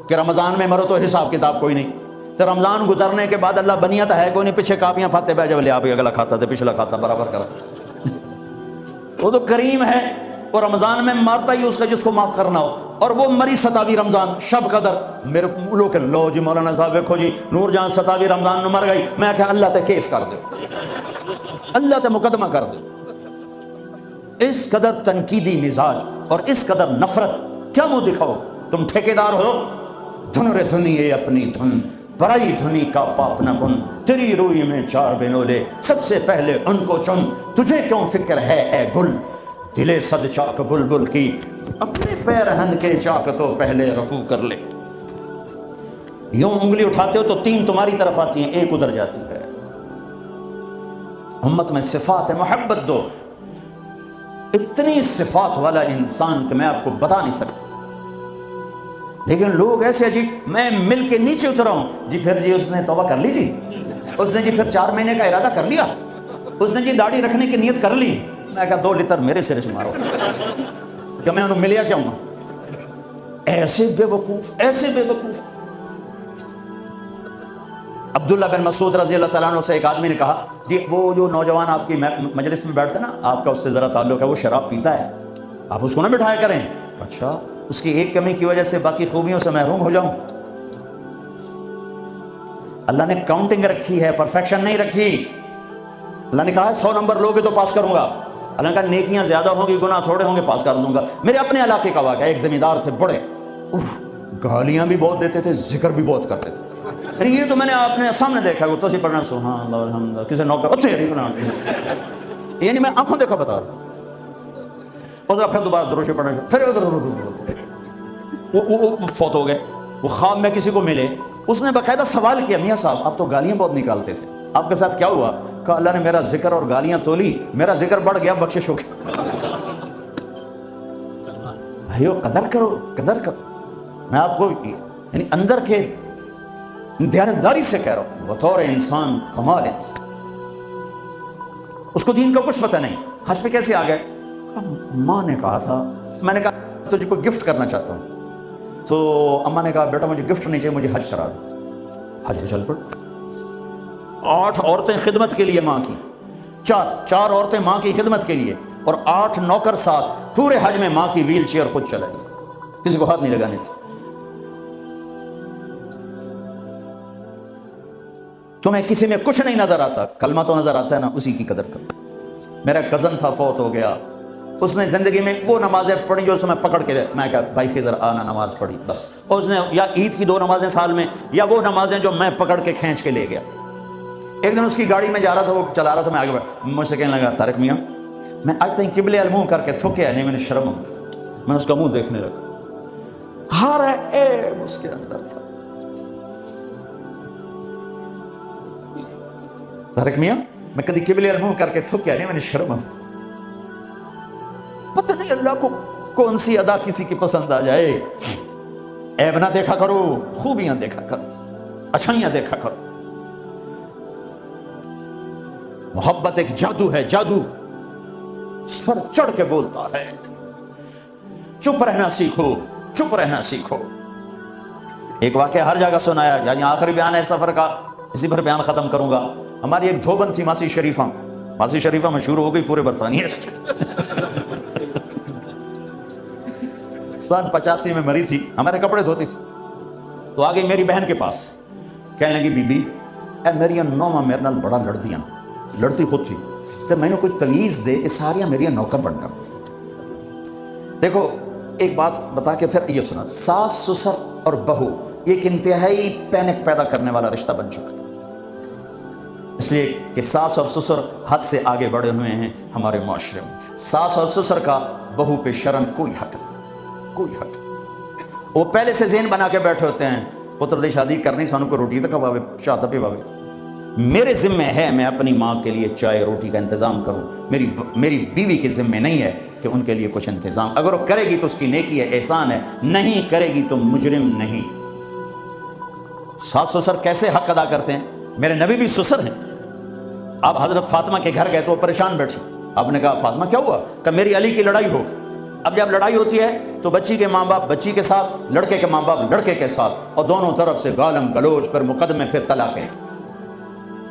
کہ رمضان میں مرو تو حساب کتاب کوئی نہیں، تو رمضان گزرنے کے بعد اللہ بنیت ہے کوئی نہیں، پیچھے کاپیاں پھاتے بہ جب آپ اگلا کھاتا تھے پچھلا کھاتا برابر کرا، وہ تو کریم ہے، وہ رمضان میں مارتا ہی اس کا جس کو معاف کرنا ہو، اور وہ مری 27 رمضان شب قدر، میرے لوگ لو جی مولانا صاحب دیکھو جی نور جہاں 27 رمضان میں مر گئی، میں کہا اللہ تے کیس کر دے، اللہ تے مقدمہ کر دے۔ اس قدر تنقیدی مزاج اور اس قدر نفرت، کیا منہ دکھاؤ؟ تم ٹھیکیدار ہو، دھن رے دھنیے اپنی دھن، برائی دھنی کا پاپ نہ کن، تیری روئی میں 4 بنولے، سب سے پہلے ان کو چن، تجھے کیوں فکر ہے اے گل، دلے صد چاک بلبل کی، اپنے پیرہن کے چاک تو پہلے رفو کر لے۔ یوں انگلی اٹھاتے ہو تو 3 تمہاری طرف آتی ہیں، 1 ادھر جاتی ہے۔ امت میں صفات ہے، محبت دو۔ اتنی صفات والا انسان کہ میں آپ کو بتا نہیں سکتا، لیکن لوگ ایسے عجیب، میں مل کے نیچے اترا ہوں جی، پھر جی اس نے توبہ کر لی جی، اس نے جی پھر 4 مہینے کا ارادہ کر لیا، اس نے جی داڑھی رکھنے کی نیت کر لی۔ میں کہا 2 لیٹر میرے سرے سے مارو کہ میں انہوں ملیا کیا ہوں؟ ایسے بے وقوف، ایسے بے وقوف۔ عبداللہ بن مسعود رضی اللہ تعالیٰ عنہ سے ایک آدمی نے کہا جی وہ جو نوجوان آپ کی مجلس میں بیٹھتے نا، آپ کا اس سے ذرا تعلق ہے، وہ شراب پیتا ہے، آپ اس کو نہ بٹھایا کریں۔ اچھا، اس کی ایک کمی کی وجہ سے باقی خوبیوں سے محروم ہو جاؤں؟ اللہ نے کاؤنٹنگ رکھی ہے، پرفیکشن نہیں رکھی۔ اللہ نے کہا ہے 100 نمبر لوگے تو پاس کروں گا، اللہ نے کہا نیکیاں زیادہ ہوں گی، گناہ تھوڑے ہوں گے، پاس کر دوں گا۔ میرے اپنے علاقے کا واقعہ، ایک زمیندار تھے بڑے، گالیاں بھی بہت دیتے تھے، ذکر بھی بہت کرتے تھے، یہ تو میں نے اپنے سامنے دیکھا، وہ تو پڑھنا سبحان اللہ الحمد للہ، کسی نوکر یعنی میں آنکھوں دیکھا بتا رہا ہوں، اور پھر دوبارہ دروشی پڑھنا، پھر ادھر وہ فوت ہو گئے، وہ خواب میں کسی کو ملے، اس نے باقاعدہ سوال کیا، میاں صاحب آپ تو گالیاں بہت نکالتے تھے، آپ کے ساتھ کیا ہوا؟ کہا اللہ نے میرا ذکر اور گالیاں تولی، میرا ذکر بڑھ گیا، بخشش ہو گئی۔ بھائیو قدر کرو، قدر کرو۔ میں آپ کو یعنی اندر کے دیانتداری سے کہہ رہا ہوں، بطور انسان کمال انسان، اس کو دین کا کچھ پتہ نہیں، حج پہ کیسے آ گئے؟ ماں نے کہا تھا، میں نے کہا تجھے کوئی گفٹ کرنا چاہتا ہوں، تو اماں نے کہا بیٹا مجھے گفٹ نہیں چاہیے، مجھے حج کرا دو۔ حج پہ چل پڑ۔ 8 عورتیں خدمت کے لیے ماں کی، چار عورتیں ماں کی خدمت کے لیے، اور 8 نوکر ساتھ، پورے حج میں ماں کی ویل چیئر خود چلائی، کسی کو ہاتھ نہیں لگانے تھے۔ تمہیں کسی میں کچھ نہیں نظر آتا، کلمہ تو نظر آتا ہے نا، اسی کی قدر کرو۔ میرا کزن تھا، فوت ہو گیا، اس نے زندگی میں وہ نمازیں پڑھی جو اس میں پکڑ کے، میں کہا بھائی خضر آنا نماز پڑھی بس، اور اس نے یا عید کی 2 نمازیں سال میں، یا وہ نمازیں جو میں پکڑ کے کھینچ کے لے گیا۔ ایک دن اس کی گاڑی میں جا رہا تھا، وہ چلا رہا تھا، میں آگے بڑھا، مجھ سے کہنے لگا طارق میاں میں آج تک قبلے المنہ کر کے تھوکیا نہیں، میں نے شرم آتا، میں اس کا منہ دیکھنے لگا، ہر عیب اس کے اندر تھا۔ طارق میاں میں کبھی قبلے المنہ کر کے تھوکیا نہیں، میں نے شرم آتا۔ پتہ نہیں اللہ کو کون سی ادا کسی کی پسند آ جائے۔ عیب نہ دیکھا کرو، خوبیاں دیکھا کرو، اچھائیاں دیکھا کرو۔ محبت ایک جادو ہے، جادو سر چڑھ کے بولتا ہے۔ چپ رہنا سیکھو، چپ رہنا سیکھو۔ ایک واقعہ ہر جگہ سنایا، یعنی آخری بیان ہے سفر کا، اسی پر بیان ختم کروں گا۔ ہماری ایک دھوبن تھی ماسی شریفہ، ماسی شریفہ مشہور ہو گئی پورے برطانیہ سے۔ سن 85 میں مری تھی، ہمارے کپڑے دھوتی تھی، تو آگئی میری بہن کے پاس، کہنے لگی بی بی اے میری نوما میرے نال بڑا لڑدیاں، لڑتی خود تھی، تو میں نے کوئی تویز دے، اس ساریاں میری نوکر بن گیا۔ دیکھو ایک بات بتا کے پھر یہ سنا، ساس سسر اور بہو یہ ایک انتہائی پینک پیدا کرنے والا رشتہ بن چکا، اس لیے کہ ساس اور سسر حد سے آگے بڑھے ہوئے ہیں ہمارے معاشرے میں۔ ساس اور سسر کا بہو پہ شرم کوئی حق نہیں، کوئی حق نہیں۔ وہ پہلے سے ذہن بنا کے بیٹھے ہوتے ہیں، پتر دی شادی کرنی سانو کو روٹی تک کھواوے، چاہ تپے پاوے، میرے ذمہ ہے میں اپنی ماں کے لیے چائے روٹی کا انتظام کروں، میری بیوی کے ذمہ نہیں ہے کہ ان کے لیے کچھ انتظام، اگر وہ کرے گی تو اس کی نیکی ہے، احسان ہے، نہیں کرے گی تو مجرم نہیں۔ ساس سسر کیسے حق ادا کرتے ہیں؟ میرے نبی بھی سسر ہیں۔ آپ حضرت فاطمہ کے گھر گئے تو وہ پریشان بیٹھی، آپ نے کہا فاطمہ کیا ہوا؟ کہ میری علی کی لڑائی ہوگی۔ اب جب لڑائی ہوتی ہے تو بچی کے ماں باپ بچی کے ساتھ، لڑکے کے ماں باپ لڑکے کے ساتھ، اور دونوں طرف سے گالم گلوچ، پھر مقدمے، پھر طلاقیں۔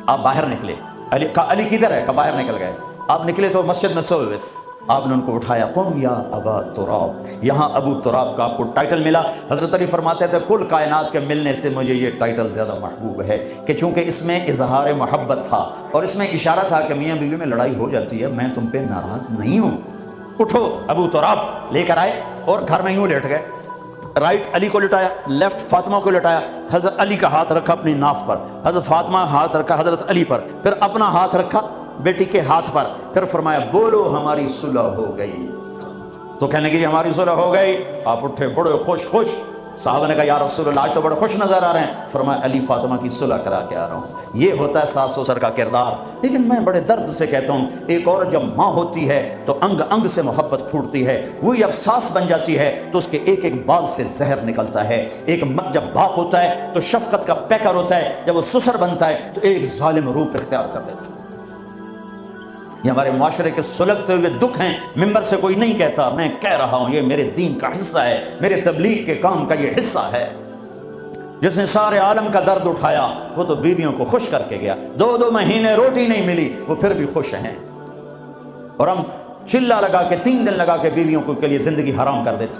آپ باہر نکلے، علی کدھر ہے؟ کہ باہر نکل گئے۔ آپ نکلے تو مسجد میں سوئے ہوئے تھے، آپ نے ان کو اٹھایا، قم یا ابا تراب، یہاں ابو تراب کا آپ کو ٹائٹل ملا۔ حضرت علی فرماتے تھے کل کائنات کے ملنے سے مجھے یہ ٹائٹل زیادہ محبوب ہے، کہ چونکہ اس میں اظہار محبت تھا اور اس میں اشارہ تھا کہ میاں بیوی میں لڑائی ہو جاتی ہے، میں تم پہ ناراض نہیں ہوں، اٹھو۔ ابو تراب لے کر آئے اور گھر میں یوں لیٹ گئے، رائٹ علی کو لٹایا، لیفٹ فاطمہ کو لٹایا، حضرت علی کا ہاتھ رکھا اپنی ناف پر، حضرت فاطمہ ہاتھ رکھا حضرت علی پر، پھر اپنا ہاتھ رکھا بیٹی کے ہاتھ پر، پھر فرمایا بولو ہماری صلح ہو گئی۔ تو کہنے کی ہماری صلح ہو گئی، آپ اٹھے بڑے خوش۔ صحابہ نے کہا یا رسول اللہ آج تو بڑے خوش نظر آ رہے ہیں۔ فرمایا علی فاطمہ کی صلح کرا کے آ رہا ہوں۔ یہ ہوتا ہے ساس سسر کا کردار۔ لیکن میں بڑے درد سے کہتا ہوں، ایک عورت جب ماں ہوتی ہے تو انگ انگ سے محبت پھوٹتی ہے، وہی اب ساس بن جاتی ہے تو اس کے ایک ایک بال سے زہر نکلتا ہے۔ ایک مرد جب باپ ہوتا ہے تو شفقت کا پیکر ہوتا ہے، جب وہ سسر بنتا ہے تو ایک ظالم روپ اختیار کر دیتا ہے۔ یہ ہمارے معاشرے کے سلگتے ہوئے دکھ ہیں، ممبر سے کوئی نہیں کہتا، میں کہہ رہا ہوں، یہ میرے دین کا حصہ ہے، میرے تبلیغ کے کام کا یہ حصہ ہے۔ جس نے سارے عالم کا درد اٹھایا وہ تو بیویوں کو خوش کر کے گیا، 2 مہینے روٹی نہیں ملی وہ پھر بھی خوش ہیں، اور ہم چلا لگا کے 3 دن لگا کے بیویوں کو کے لیے زندگی حرام کر دیتے،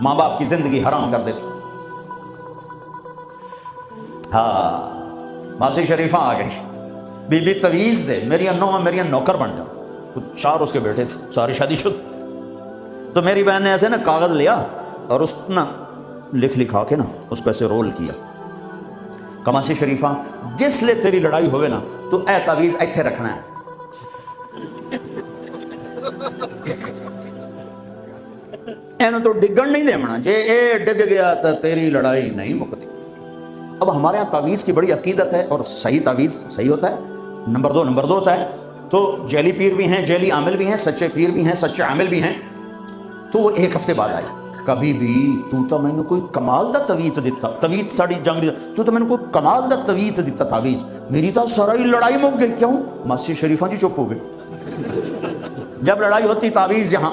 ماں باپ کی زندگی حرام کر دیتے۔ ہاں ماسی شریفہ آ گئی، بی بی تویز دے، میری نوکر بن جا۔ 4 اس کے بیٹے تھے، ساری شادی شدہ۔ تو میری بہن نے ایسے نا کاغذ لیا اور اس نا لکھا کے نا اس کو ایسے رول کیا، کماسی شریفہ جس لے تیری لڑائی ہوئے نا تو اے تعویذ ایتھے رکھنا ہے۔ اینو تو ڈگن نہیں دینا، جے اے ڈگ گیا تو تیری لڑائی نہیں مکتی۔ اب ہمارے یہاں تعویذ کی بڑی عقیدت ہے، اور صحیح تعویذ صحیح ہوتا ہے، نمبر دو ہوتا ہے۔ تو جیلی پیر بھی ہیں، جیلی عامل بھی ہیں، سچے پیر بھی ہیں، سچے عامل بھی ہیں۔ تو وہ ایک ہفتے بعد آئی، کبھی بھی تو میں نے کوئی کمال دا تویت دیتا، تویت ساڑی جنگ تو میں نے کوئی کمال دا تویت دیتا تعویذ، میری تو ساری لڑائی مک گئی۔ کیوں؟ مسجد شریفہ جی چپ ہو گئے۔ جب لڑائی ہوتی تعویذ یہاں،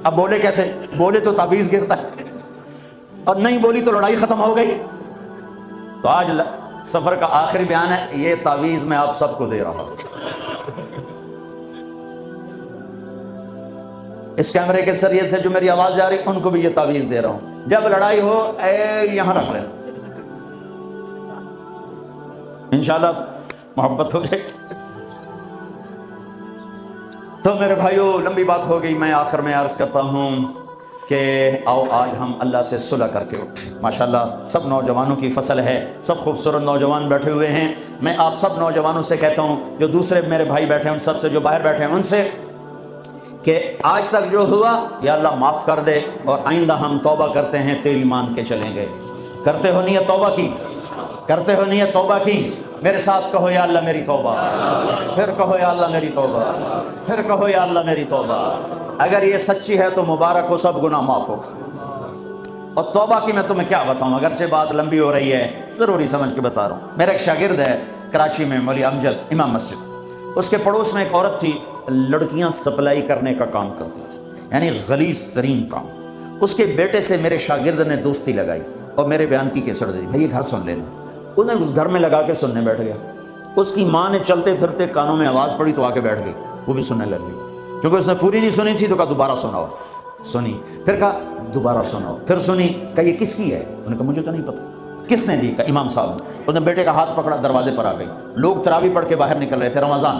اب بولے کیسے؟ بولے تو تعویذ گرتا ہے، اور نہیں بولی تو لڑائی ختم ہو گئی۔ تو آج سفر کا آخری بیان ہے، یہ تعویذ میں آپ سب کو دے رہا ہوں۔ اس کیمرے کے ذریعے سے جو میری آواز جا رہی ان کو بھی یہ تعویذ دے رہا ہوں، جب لڑائی ہو اے یہاں رکھ لینا، انشاءاللہ محبت ہو جائے۔ تو میرے بھائیوں، لمبی بات ہو گئی، میں آخر میں عرض کرتا ہوں کہ آؤ آج ہم اللہ سے صلح کر کے اٹھیں۔ ماشاءاللہ سب نوجوانوں کی فصل ہے، سب خوبصورت نوجوان بیٹھے ہوئے ہیں۔ میں آپ سب نوجوانوں سے کہتا ہوں، جو دوسرے میرے بھائی بیٹھے ہیں ان سب سے، جو باہر بیٹھے ہیں ان سے، کہ آج تک جو ہوا یا اللہ معاف کر دے، اور آئندہ ہم توبہ کرتے ہیں، تیری مان کے چلیں گے۔ کرتے ہو نیت توبہ کی؟ کرتے ہو نیت توبہ کی؟ میرے ساتھ کہو یا اللہ میری توبہ، پھر کہو یا اللہ میری توبہ، پھر کہو یا اللہ میری توبہ۔ اگر یہ سچی ہے تو مبارک ہو، سب گناہ معاف ہوگا۔ اور توبہ کی میں تمہیں کیا بتاؤں، اگرچہ بات لمبی ہو رہی ہے، ضروری سمجھ کے بتا رہا ہوں۔ میرا ایک شاگرد ہے کراچی میں، مولوی امجد امام مسجد، اس کے پڑوس میں ایک عورت تھی، لڑکیاں سپلائی کرنے کا کام کرتی تھی، یعنی غلیظ ترین کام۔ اس کے بیٹے سے میرے شاگرد نے دوستی لگائی اور میرے بیان کی کیسٹ دی، بھائی یہ گھر سن لینا۔ اس نے اس گھر میں لگا کے سننے بیٹھ گیا۔ اس کی ماں نے چلتے پھرتے کانوں میں آواز پڑی تو آ کے بیٹھ گئی، وہ بھی سننے لگ گئی، کیونکہ اس نے پوری نہیں سنی تھی تو کہا دوبارہ سناؤ۔ سنی، پھر کہا دوبارہ سناؤ، پھر سنی، کہا یہ کس کی ہے؟ انہوں نے کہا مجھے تو نہیں پتہ۔ کس نے دی؟ کہا امام صاحب نے۔ اس نے بیٹے کا ہاتھ پکڑا، دروازے پر آ گئی، لوگ تراویح پڑھ کے باہر نکل رہے تھے، رمضان۔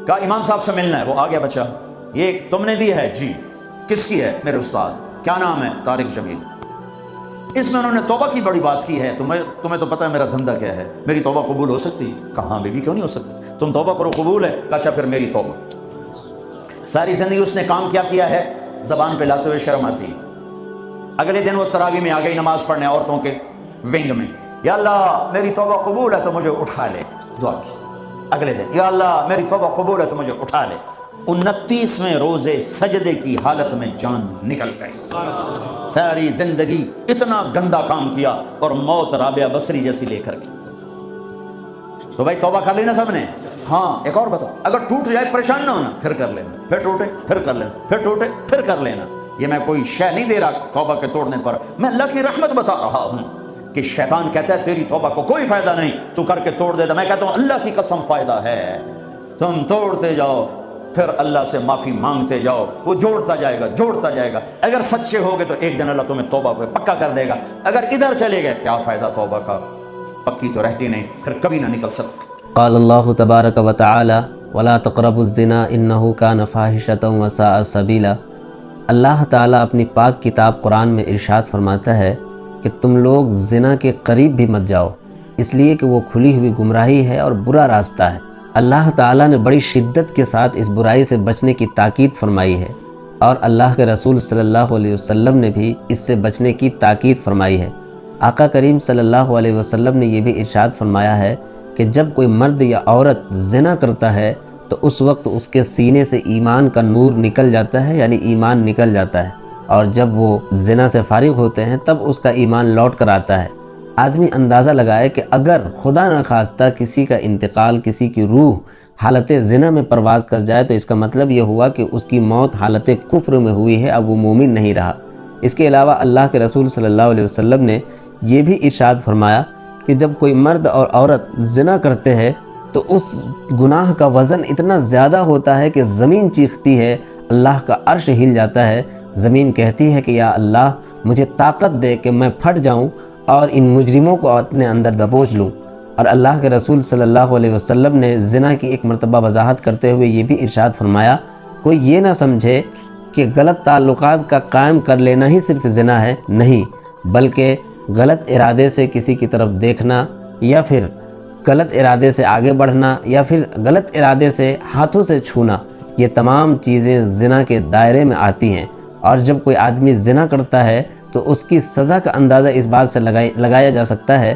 کہا امام صاحب سے ملنا ہے، وہ آ گیا بچہ۔ یہ تم نے دی ہے؟ جی۔ کس کی ہے؟ میرے استاد۔ کیا نام ہے؟ طارق جمیل۔ اس میں انہوں نے توبہ کی بڑی بات کی ہے، تمہیں تو پتہ ہے میرا دھندا کیا ہے، میری توبہ قبول ہو سکتی؟ کہاں بیوی کیوں نہیں ہو سکتی، تم توبہ کرو قبول ہے۔ کہا اچھا پھر میری توبہ۔ ساری زندگی اس نے کام کیا ہے، زبان پہ لاتے ہوئے شرم آتی۔ اگلے دن وہ تراویح میں آ گئی نماز پڑھنے عورتوں کے ونگ میں، یا اللہ میری توبہ قبول ہے تو مجھے اٹھا لے، دعا کی۔ اگلے دن یا اللہ میری توبہ قبول ہے تو مجھے اٹھا لے۔ 29ویں روزے سجدے کی حالت میں جان نکل گئی۔ ساری زندگی اتنا گندا کام کیا اور موت رابعہ بصری جیسی لے کر کی۔ تو بھائی توبہ کر لینا سب نے؟ ہاں۔ ایک اور بتاؤ، اگر ٹوٹ جائے پریشان نہ ہونا، پھر کر لینا، پھر ٹوٹے پھر کر لینا، پھر ٹوٹے پھر کر لینا۔ یہ میں کوئی شے نہیں دے رہا توبہ کے توڑنے پر، میں اللہ کی رحمت بتا رہا ہوں کہ شیطان کہتا ہے تیری توبہ کو کوئی فائدہ نہیں، تو کر کے توڑ دیتا۔ میں کہتا ہوں اللہ کی قسم فائدہ ہے، تم توڑتے جاؤ، پھر اللہ سے معافی مانگتے جاؤ، وہ جوڑتا جائے گا جوڑتا جائے گا۔ اگر سچے ہوگے تو ایک دن اللہ تمہیں توبہ پہ پکا کر دے گا۔ اگر ادھر چلے گئے کیا فائدہ توبہ کا، پکی تو رہتی نہیں، پھر کبھی نہ نکل سکتے۔ قال اللہ تبارک و تعالی ولا تقربوا الزنا انہ کان فاحشۃ وساء سبیلا۔ اللہ تعالیٰ اپنی پاک کتاب قرآن میں ارشاد فرماتا ہے کہ تم لوگ زنا کے قریب بھی مت جاؤ، اس لیے کہ وہ کھلی ہوئی گمراہی ہے اور برا راستہ ہے۔ اللہ تعالیٰ نے بڑی شدت کے ساتھ اس برائی سے بچنے کی تاکید فرمائی ہے، اور اللہ کے رسول صلی اللہ علیہ وسلم نے بھی اس سے بچنے کی تاکید فرمائی ہے۔ آقا کریم صلی اللہ علیہ وسلم نے یہ بھی ارشاد فرمایا ہے کہ جب کوئی مرد یا عورت زنا کرتا ہے تو اس وقت اس کے سینے سے ایمان کا نور نکل جاتا ہے، یعنی ایمان نکل جاتا ہے، اور جب وہ زنا سے فارغ ہوتے ہیں تب اس کا ایمان لوٹ کر آتا ہے۔ آدمی اندازہ لگائے کہ اگر خدا نخواستہ کسی کا انتقال، کسی کی روح حالت زنا میں پرواز کر جائے تو اس کا مطلب یہ ہوا کہ اس کی موت حالت کفر میں ہوئی ہے، اب وہ مومن نہیں رہا۔ اس کے علاوہ اللہ کے رسول صلی اللہ علیہ وسلم نے یہ بھی ارشاد فرمایا کہ جب کوئی مرد اور عورت زنا کرتے ہیں تو اس گناہ کا وزن اتنا زیادہ ہوتا ہے کہ زمین چیختی ہے، اللہ کا عرش ہل جاتا ہے، زمین کہتی ہے کہ یا اللہ مجھے طاقت دے کہ میں پھٹ جاؤں اور ان مجرموں کو اپنے اندر دبوچ لوں۔ اور اللہ کے رسول صلی اللہ علیہ وسلم نے زنا کی ایک مرتبہ وضاحت کرتے ہوئے یہ بھی ارشاد فرمایا، کوئی یہ نہ سمجھے کہ غلط تعلقات کا قائم کر لینا ہی صرف زنا ہے، نہیں، بلکہ غلط ارادے سے کسی کی طرف دیکھنا، یا پھر غلط ارادے سے آگے بڑھنا، یا پھر غلط ارادے سے ہاتھوں سے چھونا، یہ تمام چیزیں زنا کے دائرے میں آتی ہیں۔ اور جب کوئی آدمی زنا کرتا ہے تو اس کی سزا کا اندازہ اس بات سے لگایا جا سکتا ہے